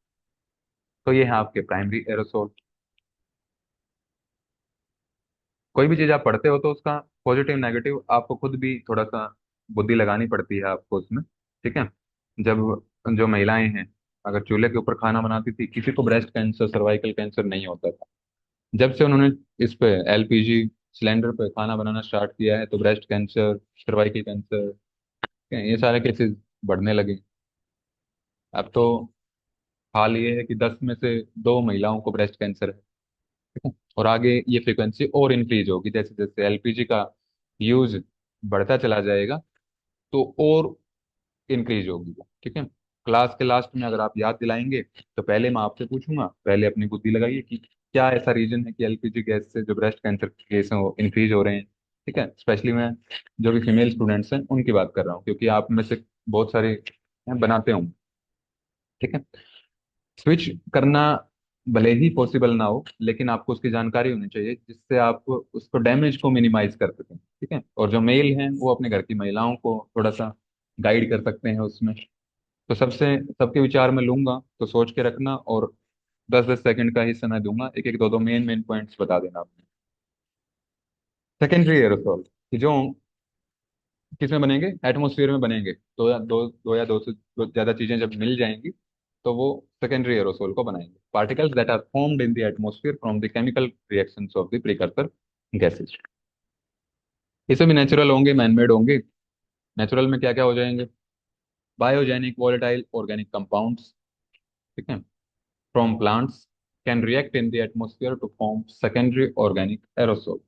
तो ये है आपके प्राइमरी एरोसोल। कोई भी चीज आप पढ़ते हो तो उसका पॉजिटिव नेगेटिव आपको खुद भी थोड़ा सा बुद्धि लगानी पड़ती है आपको उसमें, ठीक है। जब जो महिलाएं हैं, अगर चूल्हे के ऊपर खाना बनाती थी, किसी को ब्रेस्ट कैंसर, सर्वाइकल कैंसर नहीं होता था। जब से उन्होंने इस पे एलपीजी सिलेंडर पे खाना बनाना स्टार्ट किया है, तो ब्रेस्ट कैंसर, सर्वाइकल कैंसर, ये सारे केसेस बढ़ने लगे। अब तो हाल ये है कि 10 में से 2 महिलाओं को ब्रेस्ट कैंसर है, ठीक है। और आगे ये फ्रिक्वेंसी और इंक्रीज होगी, जैसे जैसे एलपीजी का यूज बढ़ता चला जाएगा, तो और इंक्रीज होगी वो, ठीक है। क्लास के लास्ट में अगर आप याद दिलाएंगे, तो पहले मैं आपसे पूछूंगा, पहले अपनी बुद्धि लगाइए कि क्या ऐसा रीजन है कि एलपीजी गैस से जो ब्रेस्ट कैंसर के केस हैं वो इंक्रीज हो रहे हैं? ठीक है, स्पेशली मैं जो भी फीमेल स्टूडेंट्स हैं उनकी बात कर रहा हूँ, क्योंकि आप में से बहुत सारे बनाते होंगे। ठीक है, स्विच करना भले ही पॉसिबल ना हो, लेकिन आपको उसकी जानकारी होनी चाहिए जिससे आप उसको डैमेज को मिनिमाइज कर सकें। ठीक है, और जो मेल हैं वो अपने घर की महिलाओं को थोड़ा सा गाइड कर सकते हैं उसमें। तो सबके विचार में लूंगा, तो सोच के रखना, और 10-10 सेकंड का ही समय दूंगा, एक एक दो दो मेन मेन पॉइंट्स बता देना आपने। सेकेंडरी एरोसोल कि जो किस में बनेंगे, एटमोसफियर में बनेंगे, दो या दो से ज्यादा चीजें जब मिल जाएंगी तो वो सेकेंडरी एरोसोल को बनाएंगे। Particles that are formed in the atmosphere from the chemical reactions of the precursor gases. इसमें भी नेचुरल होंगे, मैनमेड होंगे। नेचुरल में क्या क्या हो जाएंगे? बायोजेनिक वोलेटाइल ऑर्गेनिक कंपाउंड्स, ठीक है, from plants can react in the atmosphere to form secondary organic aerosol.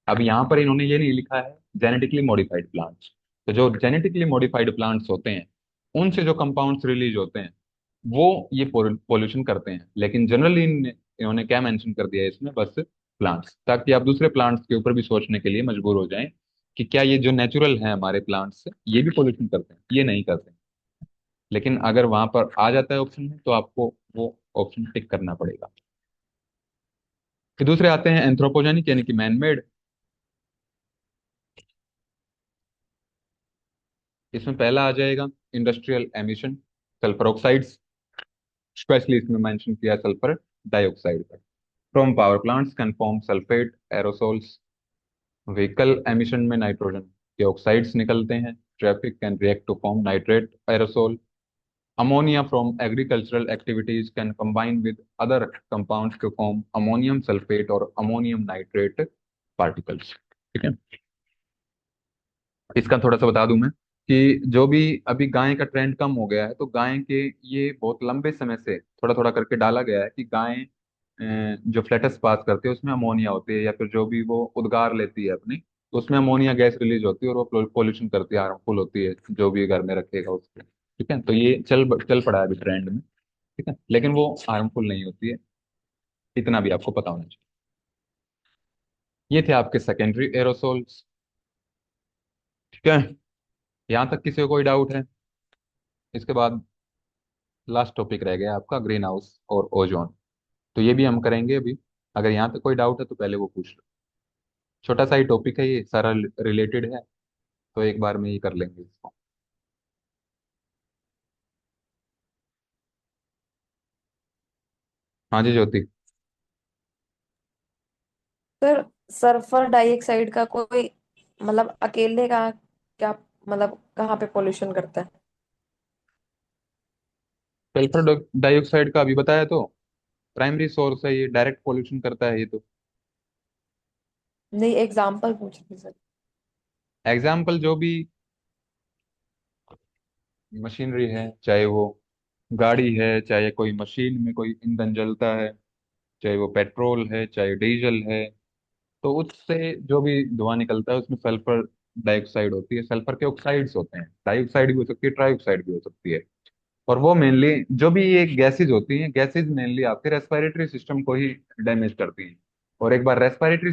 अब यहाँ पर इन्होंने ये नहीं लिखा है जेनेटिकली मॉडिफाइड प्लांट्स। तो जो जेनेटिकली मॉडिफाइड प्लांट्स होते हैं उनसे जो कंपाउंड्स रिलीज होते हैं वो ये पोल्यूशन करते हैं, लेकिन जनरली इन्होंने क्या मेंशन कर दिया है इसमें, बस प्लांट्स, ताकि आप दूसरे प्लांट्स के ऊपर भी सोचने के लिए मजबूर हो जाएं कि क्या ये जो नेचुरल है हमारे प्लांट्स ये भी पोल्यूशन करते हैं? ये नहीं करते हैं। लेकिन अगर वहां पर आ जाता है ऑप्शन में तो आपको वो ऑप्शन टिक करना पड़ेगा। फिर दूसरे आते हैं एंथ्रोपोजेनिक यानी कि मैनमेड। इसमें पहला आ जाएगा industrial emission, sulphur oxides, specially इसमें मेंशन किया सल्फर डाइऑक्साइड का। From power plants can form sulphate aerosols. Vehicle emission में नाइट्रोजन के ऑक्साइड्स निकलते हैं। Traffic can react to form nitrate aerosol. Ammonia from agricultural activities can combine with other compounds to form ammonium sulphate और ammonium nitrate particles. ठीक है, इसका थोड़ा सा बता दूं मैं कि जो भी अभी गाय का ट्रेंड कम हो गया है, तो गाय के ये बहुत लंबे समय से थोड़ा थोड़ा करके डाला गया है कि गाय जो फ्लेटस पास करती है उसमें अमोनिया होती है, या फिर जो भी वो उद्गार लेती है अपनी, तो उसमें अमोनिया गैस रिलीज होती है और वो पोल्यूशन करती है, हार्मफुल होती है जो भी घर में रखेगा उसको। ठीक है, तो ये चल पड़ा है अभी ट्रेंड में। ठीक है, लेकिन वो हार्मफुल नहीं होती है, इतना भी आपको पता होना चाहिए। ये थे आपके सेकेंडरी एरोसोल्स। ठीक है, यहाँ तक किसी को कोई डाउट है? इसके बाद लास्ट टॉपिक रह गया आपका ग्रीन हाउस और ओजोन। तो ये भी हम करेंगे अभी। अगर यहाँ तक कोई डाउट है तो पहले वो पूछ लो। छोटा सा ही टॉपिक है, ये सारा रिलेटेड है, तो एक बार में ही कर लेंगे इसको। हाँ जी ज्योति। सर, सल्फर डाइऑक्साइड का कोई मतलब अकेले का क्या मतलब कहाँ पे पोल्यूशन करता है? सल्फर डाइऑक्साइड का अभी बताया तो प्राइमरी सोर्स है, ये डायरेक्ट पोल्यूशन करता है ये तो। नहीं, एग्जाम्पल पूछ रही सर। एग्जाम्पल जो भी मशीनरी है, चाहे वो गाड़ी है, चाहे कोई मशीन में कोई ईंधन जलता है, चाहे वो पेट्रोल है चाहे डीजल है, तो उससे जो भी धुआं निकलता है उसमें सल्फर डाइऑक्साइड होती है। सल्फर के ऑक्साइड्स होते हैं, डाइऑक्साइड भी हो सकती है, ट्राइऑक्साइड भी हो सकती है। और वो मेनली जो भी ये गैसेज होती हैं, गैसेज मेनली आपके रेस्पिरेटरी सिस्टम को ही डैमेज करती हैं। और एक बार रेस्पिरेटरी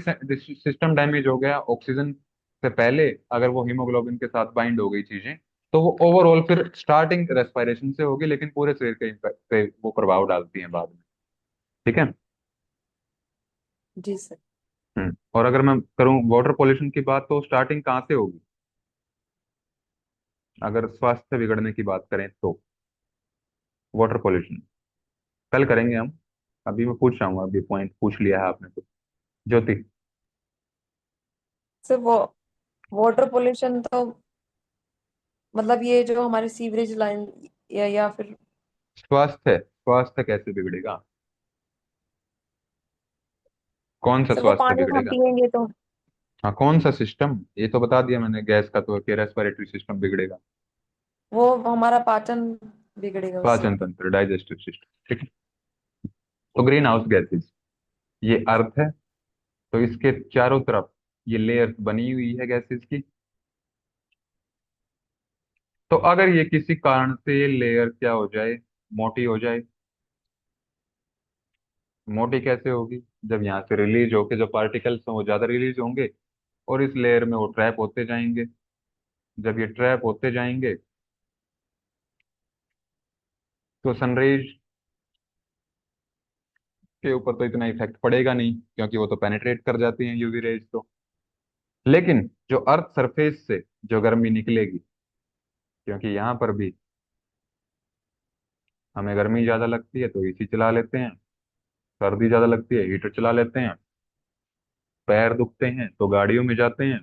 सिस्टम डैमेज हो गया ऑक्सीजन से पहले, अगर वो हीमोग्लोबिन के साथ बाइंड हो गई चीजें, तो वो ओवरऑल फिर स्टार्टिंग रेस्पिरेशन से होगी, लेकिन पूरे शरीर के इम्पैक्ट पे वो प्रभाव डालती हैं बाद में। ठीक है। जी सर। और अगर मैं करूँ वाटर पोल्यूशन की बात, तो स्टार्टिंग कहाँ से होगी? अगर स्वास्थ्य बिगड़ने की बात करें तो वाटर पोल्यूशन कल करेंगे हम। अभी मैं पूछ रहा हूँ, अभी पॉइंट पूछ लिया है आपने तो। ज्योति। सर वो वाटर पोल्यूशन तो मतलब ये जो हमारी सीवरेज लाइन या फिर स्वास्थ्य स्वास्थ्य कैसे बिगड़ेगा? कौन सा सर वो स्वास्थ्य पानी हम बिगड़ेगा? पियेंगे तो हाँ, कौन सा सिस्टम? ये तो बता दिया मैंने, गैस का तो कि रेस्पिरेटरी सिस्टम बिगड़ेगा। वो हमारा पाचन बिगड़ेगा उससे। पाचन तंत्र, डाइजेस्टिव सिस्टम। ठीक है, तो ग्रीन हाउस गैसेज ये अर्थ है, तो इसके चारों तरफ ये लेयर बनी हुई है गैसेज की। तो अगर ये किसी कारण से ये लेयर क्या हो जाए, मोटी हो जाए, मोटी कैसे होगी? जब यहाँ से रिलीज होके जो पार्टिकल्स हैं वो ज्यादा रिलीज होंगे और इस लेयर में वो ट्रैप होते जाएंगे। जब ये ट्रैप होते जाएंगे तो सनरेज के ऊपर तो इतना इफेक्ट पड़ेगा नहीं, क्योंकि वो तो पेनिट्रेट कर जाती हैं यूवी रेज तो। लेकिन जो अर्थ सरफेस से जो गर्मी निकलेगी, क्योंकि यहाँ पर भी हमें गर्मी ज्यादा लगती है तो एसी चला लेते हैं, सर्दी ज्यादा लगती है हीटर चला लेते हैं, पैर दुखते हैं तो गाड़ियों में जाते हैं।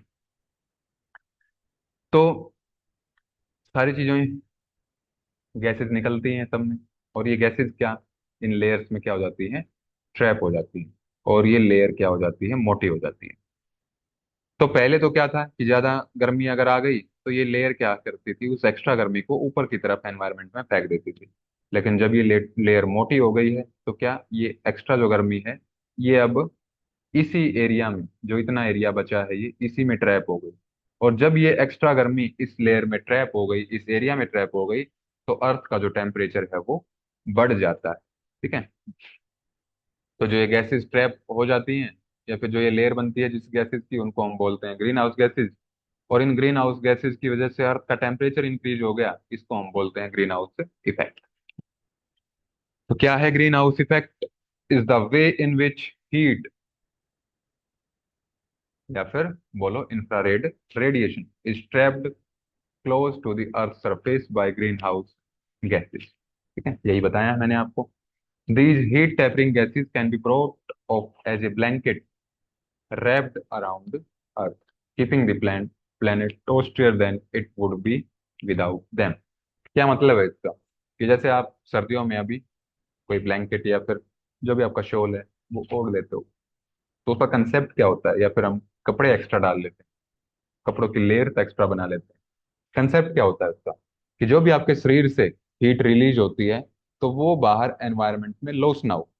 तो सारी चीजें, गैसेस निकलती हैं सब में, और ये गैसेस क्या, इन लेयर्स में क्या हो जाती हैं, ट्रैप हो जाती हैं, और ये लेयर क्या हो जाती है, मोटी हो जाती है। तो पहले तो क्या था कि ज्यादा गर्मी अगर आ गई तो ये लेयर क्या करती थी, उस एक्स्ट्रा गर्मी को ऊपर की तरफ एनवायरनमेंट में फेंक देती थी। लेकिन जब ये लेयर मोटी हो गई है तो क्या, ये एक्स्ट्रा जो गर्मी है ये अब इसी एरिया में, जो इतना एरिया बचा है ये इसी में ट्रैप हो गई। और जब ये एक्स्ट्रा गर्मी इस लेयर में ट्रैप हो गई, इस एरिया में ट्रैप हो गई, तो अर्थ का जो टेम्परेचर है वो बढ़ जाता है। ठीक है। तो जो ये गैसेस ट्रैप हो जाती हैं, या फिर जो ये लेयर बनती है जिस गैसेस की, उनको हम बोलते हैं ग्रीन हाउस गैसेस। और इन ग्रीन हाउस गैसेस की वजह से अर्थ का टेम्परेचर इंक्रीज हो गया, इसको हम बोलते हैं ग्रीन हाउस इफेक्ट। तो क्या है green house effect? Is the way in which heat, या फिर बोलो infrared radiation, is trapped close to the earth surface by green house gases. ठीक है, यही बताया मैंने आपको। These heat trapping gases can be brought of as a blanket wrapped around Earth, keeping the planet toastier than it would be without them। क्या मतलब है इसका? कि जैसे आप सर्दियों में अभी कोई ब्लैंकेट या फिर जो भी आपका शॉल है वो ओढ़ लेते हो, तो उसका कंसेप्ट क्या होता है? या फिर हम कपड़े एक्स्ट्रा डाल लेते हैं, कपड़ों की लेयर एक्स्ट्रा बना लेते हैं। कंसेप्ट क्या होता है उसका? कि जो भी आपके शरीर से हीट रिलीज होती है तो वो बाहर एनवायरनमेंट में लॉस ना हो,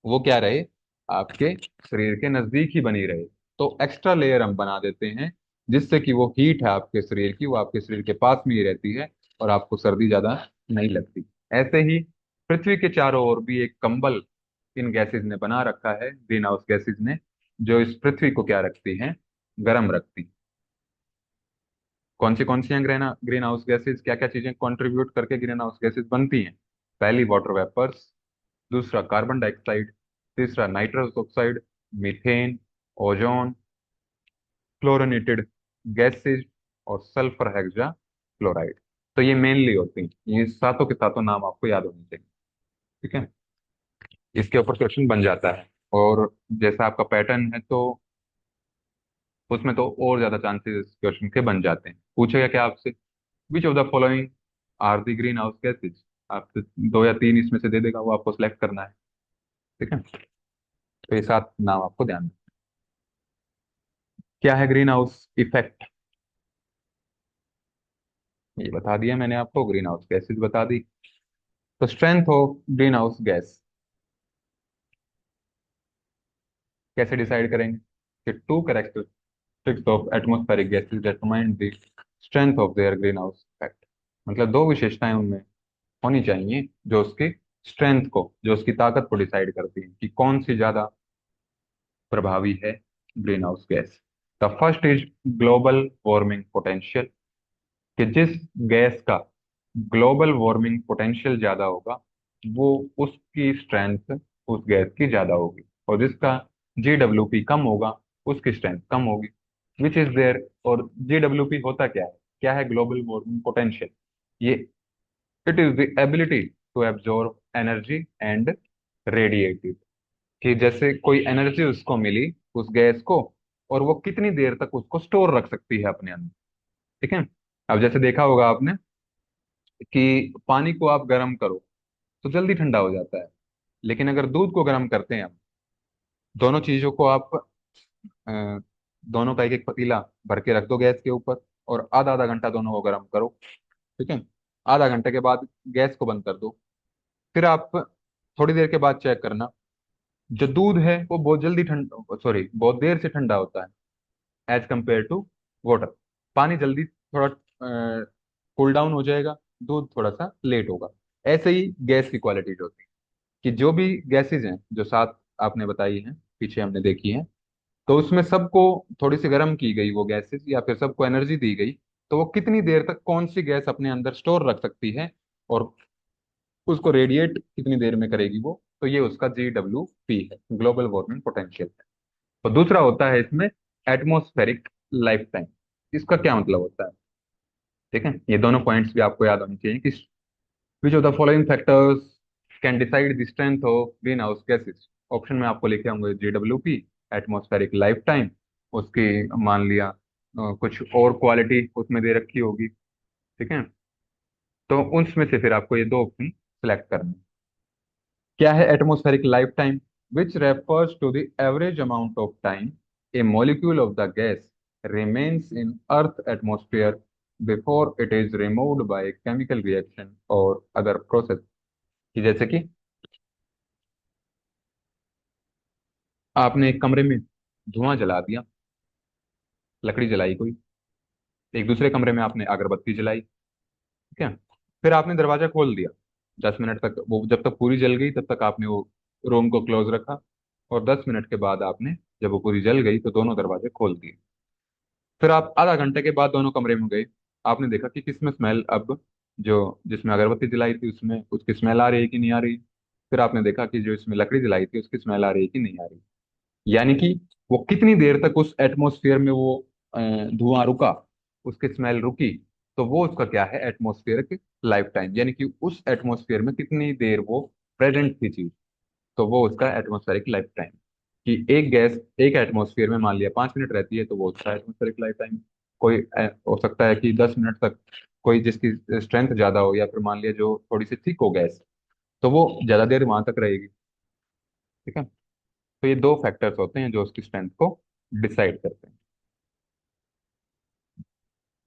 वो क्या रहे, आपके शरीर के नजदीक ही बनी रहे। तो एक्स्ट्रा लेयर हम बना देते हैं, जिससे कि वो हीट है आपके शरीर की, वो आपके शरीर के पास में ही रहती है और आपको सर्दी ज्यादा नहीं लगती। ऐसे ही पृथ्वी के चारों ओर भी एक कंबल इन गैसेज ने बना रखा है, ग्रीन हाउस गैसेज ने, जो इस पृथ्वी को क्या रखती हैं, गर्म रखती हैं। कौन सी हैं ग्रीन हाउस गैसेज, क्या क्या चीजें कंट्रीब्यूट करके ग्रीन हाउस गैसेज बनती हैं? पहली वाटर वेपर्स, दूसरा कार्बन डाइऑक्साइड, तीसरा nitrous oxide, methane, ozone, fluorinated gases, और सल्फर हेक्सा क्लोराइड। तो ये मेनली होती हैं, ये सातों के सातों नाम आपको याद होने चाहिए। ठीक है, इसके ऊपर क्वेश्चन बन जाता है। और जैसा आपका पैटर्न है तो उसमें तो और ज्यादा चांसेस क्वेश्चन के बन जाते हैं। पूछेगा क्या आपसे, which of the following are the green house gases, आपसे दो या तीन इसमें से दे देगा, वो आपको सिलेक्ट करना है। ठीक है, तो ये सात नाम आपको ध्यान रखना। क्या है ग्रीन हाउस इफेक्ट? ये बता दिया मैंने आपको, ग्रीन हाउस गैसेज बता दी। तो strength of green house gas कैसे डिसाइड करेंगे? कि to characteristics of atmospheric gases determine the strength of their green house effect. मतलब दो विशेषताएं उनमें होनी चाहिए जो उसकी स्ट्रेंथ को, जो उसकी ताकत को डिसाइड करती हैं कि कौन सी ज्यादा प्रभावी है green house gas. The first is global warming potential, कि जिस गैस का ग्लोबल वार्मिंग पोटेंशियल ज्यादा होगा वो, उसकी स्ट्रेंथ उस गैस की ज्यादा होगी। और जिसका GWP कम होगा उसकी स्ट्रेंथ कम होगी। विच इज देयर, और GWP होता क्या है ग्लोबल वार्मिंग पोटेंशियल? ये, it is the ability to absorb energy and radiate it, कि जैसे कोई एनर्जी उसको मिली उस गैस को, और वो कितनी देर तक उसको स्टोर रख सकती है अपने अंदर। ठीक है, अब जैसे देखा होगा आपने कि पानी को आप गर्म करो तो जल्दी ठंडा हो जाता है, लेकिन अगर दूध को गर्म करते हैं हम, दोनों चीजों को आप अ, दोनों का एक एक पतीला भर के रख दो गैस के ऊपर, और आधा आधा घंटा दोनों को गर्म करो। ठीक है, आधा घंटे के बाद गैस को बंद कर दो, फिर आप थोड़ी देर के बाद चेक करना, जो दूध है वो बहुत जल्दी ठंडा, सॉरी बहुत देर से ठंडा होता है एज कंपेयर टू वाटर। पानी जल्दी थोड़ा कूल डाउन हो जाएगा, दूध थोड़ा सा लेट होगा। ऐसे ही गैस की क्वालिटीज होती है। कि जो भी गैसेज हैं, जो सात आपने बताई हैं, पीछे हमने देखी हैं, तो उसमें सबको थोड़ी सी गर्म की गई वो गैसेज, या फिर सबको एनर्जी दी गई, तो वो कितनी देर तक कौन सी गैस अपने अंदर स्टोर रख सकती है, और उसको रेडिएट कितनी देर में करेगी वो, तो ये उसका GWP है, ग्लोबल वार्मिंग पोटेंशियल है। और दूसरा होता है इसमें एटमॉस्फेरिक लाइफ टाइम। इसका क्या मतलब होता है? ठीक है, ये दोनों पॉइंट्स भी आपको याद होने चाहिए कि which of the following factors can decide the strength of green house gases. Option में आपको लिखे होंगे GWP, एटमॉस्फेरिक लाइफ टाइम, उसकी मान लिया कुछ और क्वालिटी उसमें दे रखी होगी। ठीक है, तो उसमें से फिर आपको ये दो ऑप्शन सेलेक्ट करने हैं। क्या है atmospheric lifetime? Which refers to the average amount of time a molecule of the gas remains in earth atmosphere before it is removed by chemical reaction or other process। कि जैसे कि आपने एक कमरे में धुआं जला दिया, लकड़ी जलाई कोई, एक दूसरे कमरे में आपने अगरबत्ती जलाई, ठीक है, फिर आपने दरवाजा खोल दिया, 10 मिनट तक वो जब तक पूरी जल गई तब तक आपने वो रूम को क्लोज रखा, और 10 मिनट के बाद आपने, जब वो पूरी जल गई तो दोनों दरवाजे खोल दिए। फिर आप आधा घंटे के बाद दोनों कमरे में गए, आपने देखा कि किसमें स्मेल अब, जो जिसमें अगरबत्ती जलाई थी उसमें उसकी स्मेल आ रही है कि नहीं आ रही। फिर आपने देखा कि जो इसमें लकड़ी जलाई थी उसकी स्मेल आ रही है कि नहीं आ रही। यानी कि वो कितनी देर तक उस एटमॉस्फेयर में वो धुआं रुका, उसकी स्मेल रुकी, तो वो उसका क्या है, एटमॉस्फेयर की लाइफ टाइम, यानी कि उस एटमॉस्फेयर में कितनी देर वो प्रेजेंट थी चीज, तो वो उसका एटमॉस्फेरिक लाइफ टाइम। कि एक गैस एक एटमॉस्फेयर में मान लिया 5 मिनट रहती है, तो वो उसका एटमॉस्फेरिक लाइफ टाइम। कोई हो सकता है कि 10 मिनट तक, कोई जिसकी स्ट्रेंथ ज्यादा हो, या फिर मान लिया जो थोड़ी सी थिक हो गैस, तो वो ज्यादा देर वहां तक रहेगी। ठीक है, तो ये दो फैक्टर्स होते हैं जो उसकी स्ट्रेंथ को डिसाइड करते हैं।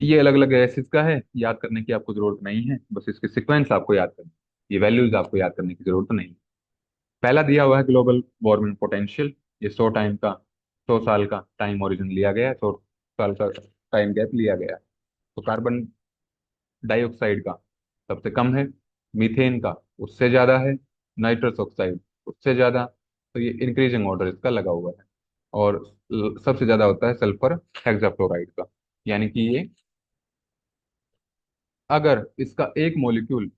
ये अलग अलग गैसेस का है, याद करने की आपको जरूरत नहीं है, बस इसके सीक्वेंस आपको याद करना, ये वैल्यूज आपको याद करने की जरूरत नहीं है। पहला दिया हुआ है ग्लोबल वार्मिंग पोटेंशियल, ये 100 साल का टाइम ओरिजिन लिया गया है, 100 साल का टाइम गैप लिया गया है। तो कार्बन डाइऑक्साइड का सबसे कम है, मीथेन का उससे ज्यादा है, नाइट्रस ऑक्साइड उससे ज्यादा, तो ये इंक्रीजिंग ऑर्डर इसका लगा हुआ है। और सबसे ज्यादा होता है सल्फर हेक्साफ्लोराइड का। यानी कि ये, अगर इसका एक मॉलिक्यूल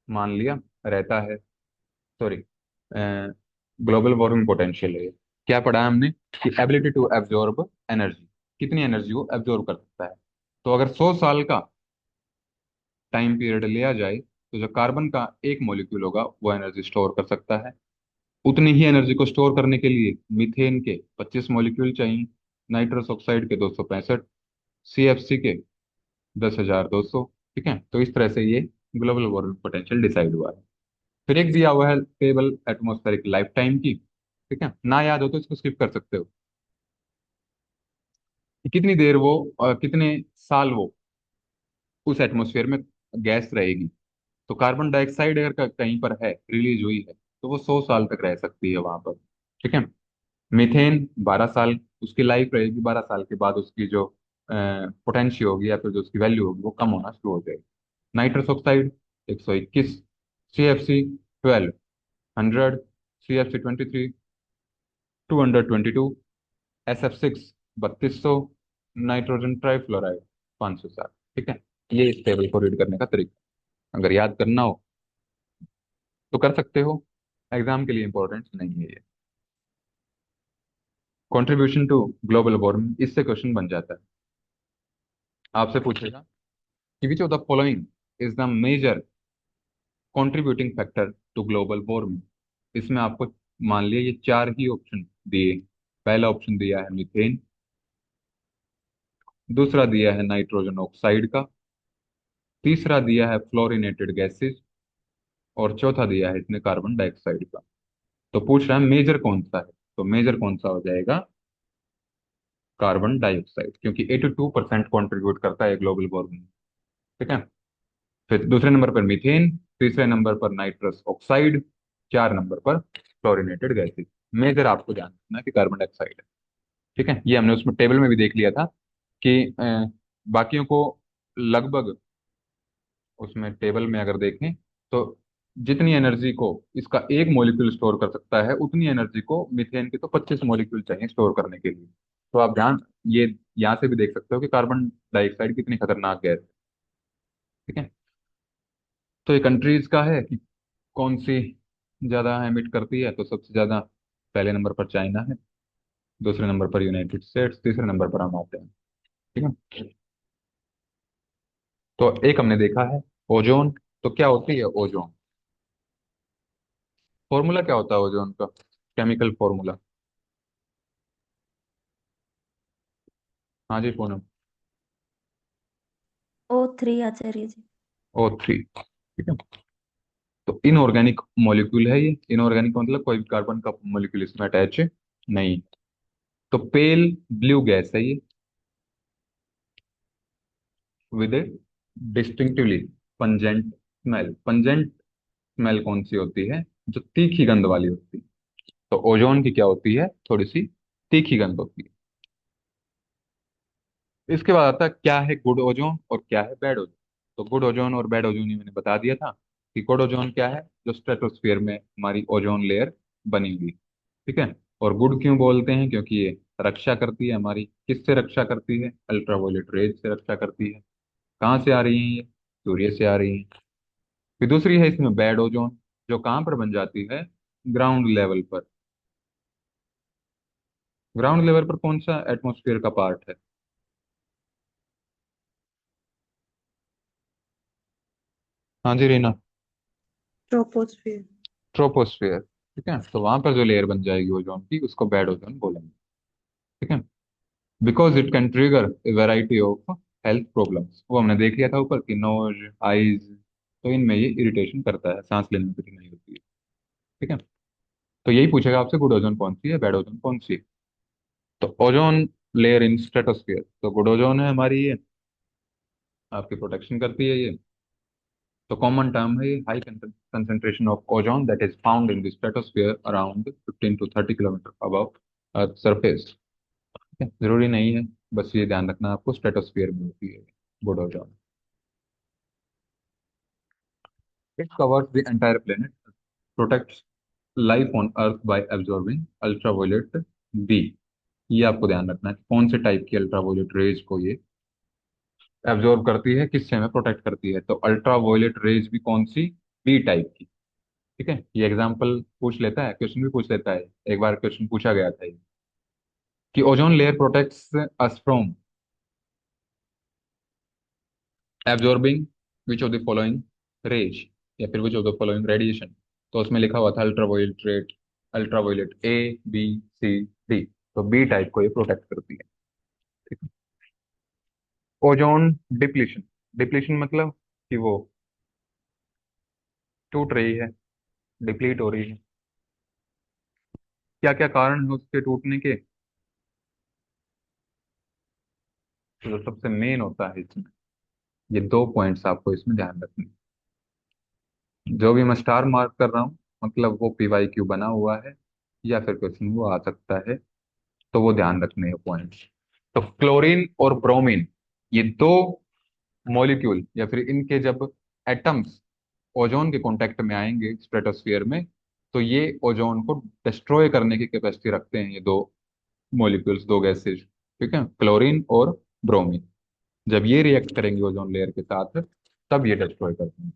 मान लिया रहता है, सॉरी, ग्लोबल वार्मिंग पोटेंशियल है, क्या पढ़ा है हमने, कि एबिलिटी टू एब्जॉर्ब एनर्जी, कितनी एनर्जी वो एब्जॉर्ब कर सकता है। तो अगर 100 साल का टाइम पीरियड लिया जाए, तो जो कार्बन का एक मॉलिक्यूल होगा वो एनर्जी स्टोर कर सकता है। उतनी ही एनर्जी को स्टोर करने के लिए मीथेन के 25 मॉलिक्यूल चाहिए, नाइट्रस ऑक्साइड के 265, CFC के 10,200। ठीक है, तो इस तरह से ये ग्लोबल वार्मिंग पोटेंशियल डिसाइड हुआ है। फिर एक दिया हुआ है टेबल एटमॉस्फेरिक लाइफ टाइम की। ठीक है, ना याद हो तो इसको स्किप कर सकते हो, कि कितनी देर वो, कितने साल वो उस एटमॉस्फेयर में गैस रहेगी। तो कार्बन डाइऑक्साइड अगर कहीं पर है, रिलीज हुई है, तो वो 100 साल तक रह सकती है वहां पर। ठीक है, मीथेन 12 साल, उसकी लाइफ रहेगी, 12 साल के बाद उसकी जो पोटेंशियल होगी या फिर जो उसकी वैल्यू होगी वो कम होना शुरू हो जाएगी। Nitrous oxide 121, CFC 12, 100, CFC 23, 222, SF6 3200, nitrogen trifluoride 507। ठीक है, ये इस टेबल को रीड करने का तरीका, अगर याद करना हो तो कर सकते हो, एग्जाम के लिए इंपॉर्टेंट नहीं है ये। कंट्रीब्यूशन टू ग्लोबल वार्मिंग, इससे क्वेश्चन बन जाता है, आपसे पूछेगा कि which of the following is the major contributing factor to global warming. इसमें आपको मान लिया ये चार ही ऑप्शन दिए। पहला ऑप्शन दिया है मीथेन, दूसरा दिया है नाइट्रोजन ऑक्साइड का, तीसरा दिया है फ्लोरिनेटेड गैसेज, और चौथा दिया है इसने कार्बन डाइऑक्साइड का। तो पूछ रहा है मेजर कौन सा है, तो मेजर कौन सा हो जाएगा, कार्बन डाइऑक्साइड, क्योंकि 82% कॉन्ट्रीब्यूट करता है ग्लोबल वार्मिंग। ठीक है, फिर दूसरे नंबर पर मीथेन, तीसरे नंबर पर नाइट्रस ऑक्साइड, 4 नंबर पर फ्लोरिनेटेड गैसेज। मेजर आपको ध्यान रखना है कि कार्बन डाइऑक्साइड है। ठीक है, ये हमने उसमें टेबल में भी देख लिया था कि बाकियों को लगभग, उसमें टेबल में अगर देखें तो जितनी एनर्जी को इसका एक मॉलिक्यूल स्टोर कर सकता है, उतनी एनर्जी को मीथेन के तो 25 मॉलिक्यूल चाहिए स्टोर करने के लिए। तो आप ध्यान, ये यहाँ से भी देख सकते हो कि कार्बन डाइऑक्साइड कितनी खतरनाक गैस है। ठीक है। तो ये कंट्रीज का है कि कौन सी ज्यादा एमिट करती है, तो सबसे ज्यादा पहले नंबर पर चाइना है, दूसरे नंबर पर यूनाइटेड स्टेट्स, तीसरे नंबर पर हम आते हैं। ठीक है। तो एक हमने देखा है ओजोन। तो क्या होती है ओजोन? फॉर्मूला क्या होता है ओजोन का? Chemical formula. हाँ जी पूनम। O3 आचार्य जी। O3। ठीक है। तो इनऑर्गेनिक मॉलिक्यूल है ये। इनऑर्गेनिक मतलब कोई भी कार्बन का मॉलिक्यूल इसमें अटैच नहीं। तो पेल ब्लू गैस है ये, with A distinctively pungent smell. Pungent smell कौन सी होती है? जो तीखी गंध वाली होती है। तो ओजोन की क्या होती है? थोड़ी सी तीखी गंध होती है। इसके बाद आता है क्या है गुड ओजोन और क्या है बैड ओजोन। तो गुड ओजोन और बैड ओजोन ही मैंने बता दिया था कि गुड ओजोन क्या है, जो स्ट्रेटोस्फियर में हमारी ओजोन लेयर बनी हुई। ठीक है। और गुड क्यों बोलते हैं? क्योंकि ये रक्षा करती है हमारी। किससे रक्षा करती है? अल्ट्रावायलेट रेज से रक्षा करती है। कहाँ से आ रही है ये? सूर्य से आ रही है। फिर दूसरी है इसमें बैड ओजोन, जो कहाँ पर बन जाती है? ग्राउंड लेवल पर। ग्राउंड लेवल पर कौन सा एटमॉस्फेयर का पार्ट है? हाँ जी रीना। ट्रोपोस्फियर। ट्रोपोस्फेयर। ठीक है। तो वहां पर जो लेयर बन जाएगी ओजोन की, उसको बैड ओजोन बोलेंगे। ठीक है। Because it can trigger a variety of health problems. वो हमने देख लिया था ऊपर कि नोज, आईज, तो इनमें ये इरिटेशन करता है, सांस लेने में कठिनाई होती है। ठीक है। तो यही पूछेगा आपसे गुड ओजोन कौन सी है, बैड ओजोन कौन सी है। तो ओजोन लेयर इन स्ट्रेटोस्फियर, तो गुड ओजोन है हमारी ये, आपकी प्रोटेक्शन करती है ये। तो कॉमन टर्म है ये, high concentration of ozone that is found in the stratosphere around 15 to 30 kilometre above earth surface. जरूरी नहीं है, बस ये ध्यान रखना आपको स्ट्रेटोस्फियर में होती है good ozone. It covers the entire planet, protects life on earth by absorbing ultraviolet B. ये आपको ध्यान रखना है कि कौन से टाइप की अल्ट्रावायलेट रेज को ये एब्जॉर्ब करती है, किससे हमें प्रोटेक्ट करती है। तो अल्ट्रावायलेट रेज भी कौन सी? बी टाइप की। ठीक है। ये एग्जाम्पल पूछ लेता है, क्वेश्चन भी पूछ लेता है। एक बार क्वेश्चन पूछा गया था ये, कि ozone layer protects us from absorbing which of the following rays, या फिर which of the following radiation. तो उसमें लिखा हुआ था ultraviolet, ultraviolet A, B, C, D. तो बी टाइप को ये प्रोटेक्ट करती है। ठीक है। Ozone depletion. डिप्लीशन मतलब कि वो टूट रही है, डिप्लीट हो रही है। क्या क्या कारण है उसके टूटने के? तो जो सबसे मेन होता है इसमें, ये दो पॉइंट्स आपको इसमें ध्यान रखने हैं। जो भी मैं स्टार मार्क कर रहा हूँ, मतलब वो PYQ बना हुआ है या फिर क्वेश्चन वो आ सकता है, तो वो ध्यान रखने हैं पॉइंट्स। तो क्लोरीन और ब्रोमीन, ये दो मॉलिक्यूल या फिर इनके जब एटम्स ओजोन के कांटेक्ट में आएंगे स्ट्रेटोस्फियर में, तो ये ओजोन को डिस्ट्रॉय करने की कैपेसिटी रखते हैं, ये दो मॉलिक्यूल्स, दो गैसेज। ठीक है, क्लोरीन और ब्रोमीन। जब ये रिएक्ट करेंगे ओजोन लेयर के साथ, तब ये डिस्ट्रॉय करते हैं।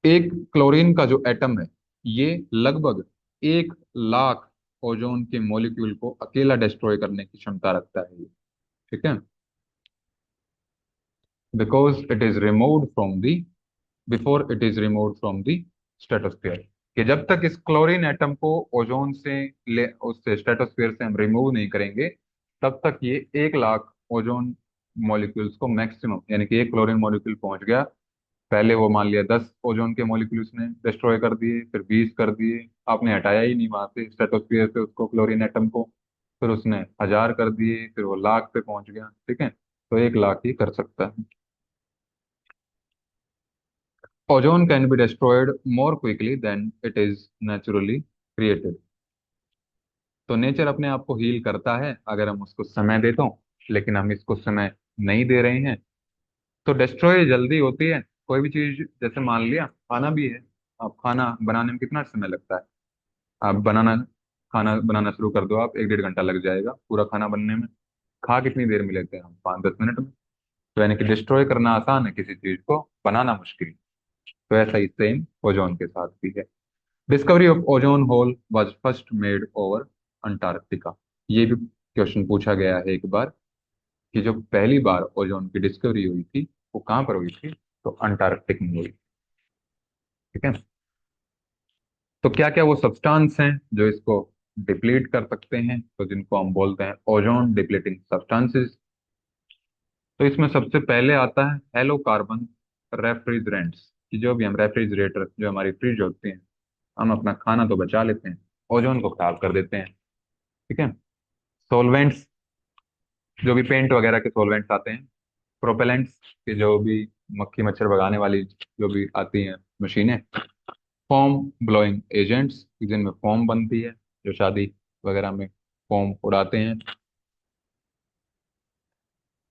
एक क्लोरीन का जो एटम है, ये लगभग 1 लाख ओजोन के मॉलिक्यूल को अकेला डिस्ट्रॉय करने की क्षमता रखता है ये। ठीक है। Because it is removed from the before it is removed from the stratosphere. कि जब तक इस क्लोरीन एटम को ओजोन से ले उससे स्ट्रेटोस्फियर से हम रिमूव नहीं करेंगे, तब तक ये 1 लाख ओजोन मॉलिक्यूल्स को मैक्सिमम, यानी कि एक क्लोरीन मॉलिक्यूल पहुंच गया, पहले वो मान लिया 10 ओजोन के मॉलिक्यूल्स ने डिस्ट्रॉय कर दिए, फिर 20 कर दिए, आपने हटाया ही नहीं वहां से स्ट्रेटोस्फियर से उसको, क्लोरीन एटम को। फिर उसने 1000 कर दिए, फिर वो लाख पे पहुंच गया। ठीक है। तो 1 लाख ही कर सकता है। Ozone can be destroyed more quickly than it is naturally created। तो नेचर अपने आप को हील करता है अगर हम उसको समय दे तो, लेकिन हम इसको समय नहीं दे रहे हैं। तो डिस्ट्रॉय जल्दी होती है कोई भी चीज। जैसे मान लिया खाना भी है, आप खाना बनाने में कितना समय लगता है? आप खाना बनाना शुरू कर दो, आप 1 1.5 घंटा लग जाएगा पूरा खाना बनने में। खा कितनी देर में लेते हैं हम? 5 10 मिनट में। तो यानी कि डिस्ट्रॉय करना आसान है किसी चीज को, बनाना मुश्किल। तो ऐसा ही सेम ओजोन के साथ भी है। Discovery of ozone hole was first made over Antarctica. ये भी क्वेश्चन पूछा गया है एक बार, कि जो पहली बार ओजोन की डिस्कवरी हुई थी वो कहाँ पर हुई थी? तो अंटार्कटिक में हुई। ठीक है। तो क्या क्या वो सब्सटेंस हैं जो इसको डिप्लीट कर सकते हैं, तो जिनको हम बोलते हैं ओजोन डिप्लीटिंग सब्सटेंसेस। तो इसमें सबसे पहले आता है हेलो कार्बन रेफ्रिजरेंट्स, कि जो भी हम रेफ्रिजरेटर, जो हमारी फ्रिज होती हैं, हम अपना खाना तो बचा लेते हैं, ओजोन को खराब कर देते हैं। ठीक है। सॉल्वेंट्स, जो भी पेंट वगैरह के सॉल्वेंट्स आते हैं। प्रोपेलेंट्स, के जो भी मक्खी मच्छर भगाने वाली जो भी आती हैं मशीनें। फोम ब्लोइंग एजेंट्स, जिनमें फोम बनती है, जो शादी वगैरह में फोम उड़ाते हैं।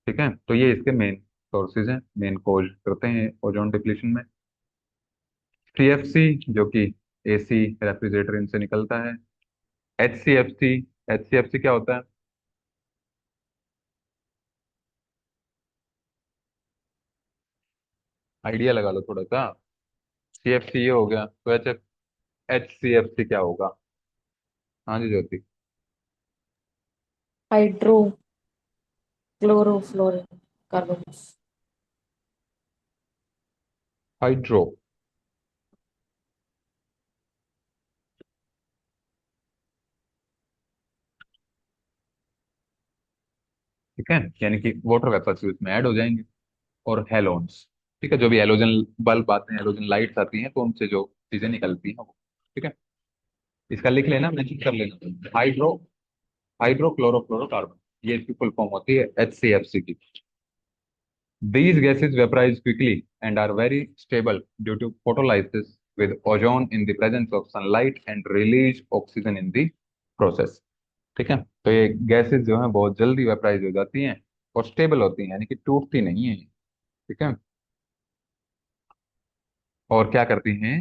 ठीक है। तो ये इसके मेन सोर्सेज हैं, मेन कोज करते हैं ओजोन डिप्लीशन में। सीएफसी, जो कि एसी रेफ्रिजरेटर इनसे निकलता है। एचसीएफसी, एचसीएफसी क्या होता है? आइडिया लगा लो थोड़ा सा। सीएफसी ये हो गया, तो एचसीएफसी क्या होगा? हाँ जी ज्योति। Hydro chlorofluorocarbon. हाइड्रो। ठीक है, यानी कि वाटर वेपर्स इसमें ऐड हो जाएंगे। और हेलोन्स, ठीक है, जो भी हेलोजन बल्ब आते हैं, हेलोजन लाइट्स आती हैं, तो उनसे जो चीजें निकलती हैं वो। ठीक है। इसका लिख लेना, मैंशन कर लेना, हाइड्रो हाइड्रोक्लोरोफ्लोरोकार्बन, ये इसकी फुल फॉर्म होती है HCFC की। These gases vaporize quickly and are very stable due to photolysis with ozone in the presence of sunlight and release oxygen in the process। ठीक है। तो ये गैसेस जो हैं बहुत जल्दी वेपराइज हो जाती हैं और स्टेबल होती हैं, यानी कि टूटती नहीं है। ठीक है। और क्या करती हैं?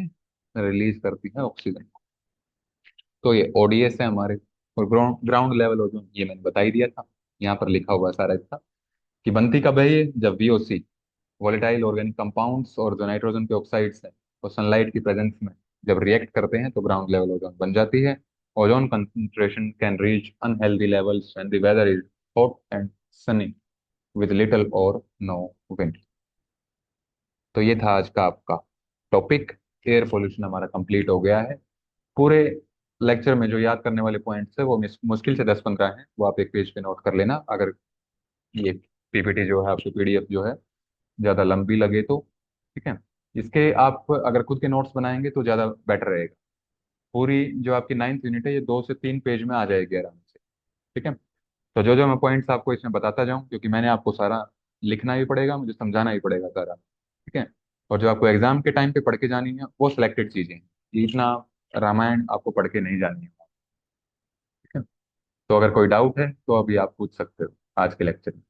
रिलीज करती हैं ऑक्सीजन। तो ये ओडीएस है हमारे। और ग्राउंड ग्राउंड लेवल ओजोन, ये मैंने बता ही दिया था, यहाँ पर लिखा हुआ है सारा इसका, कि बनती कब है ये? जब VOC, वोलेटाइल ऑर्गेनिक कंपाउंड्स, और जो नाइट्रोजन के ऑक्साइड्स हैं, वो सनलाइट की प्रेजेंस में जब रिएक्ट करते हैं तो ग्राउंड लेवल ओजोन बन जाती है। Ozone concentration can reach unhealthy levels when the weather is hot and sunny with little or no wind. तो ये था आज का आपका टॉपिक। एयर पोल्यूशन हमारा कंप्लीट हो गया है। पूरे लेक्चर में जो याद करने वाले पॉइंट्स है वो मुश्किल से 10 15 हैं, वो आप एक पेज पे नोट कर लेना। अगर ये PPT जो है आपकी PDF जो है ज़्यादा लंबी लगे तो। ठीक है। इसके आप अगर खुद के नोट्स बनाएंगे तो ज़्यादा बेटर रहेगा। पूरी जो आपकी 9th यूनिट है ये 2 से 3 पेज में आ जाएगी आराम से। ठीक है। तो जो जो मैं पॉइंट्स आपको इसमें बताता जाऊँ, क्योंकि मैंने आपको सारा लिखना भी पड़ेगा, मुझे समझाना भी पड़ेगा सारा। ठीक है। और जो आपको एग्जाम के टाइम पे पढ़ के जानी है वो सिलेक्टेड चीज़ें हैं। ये इतना रामायण आपको पढ़ के नहीं जानी है। ठीक है। तो अगर कोई डाउट है तो अभी आप पूछ सकते हो आज के लेक्चर में।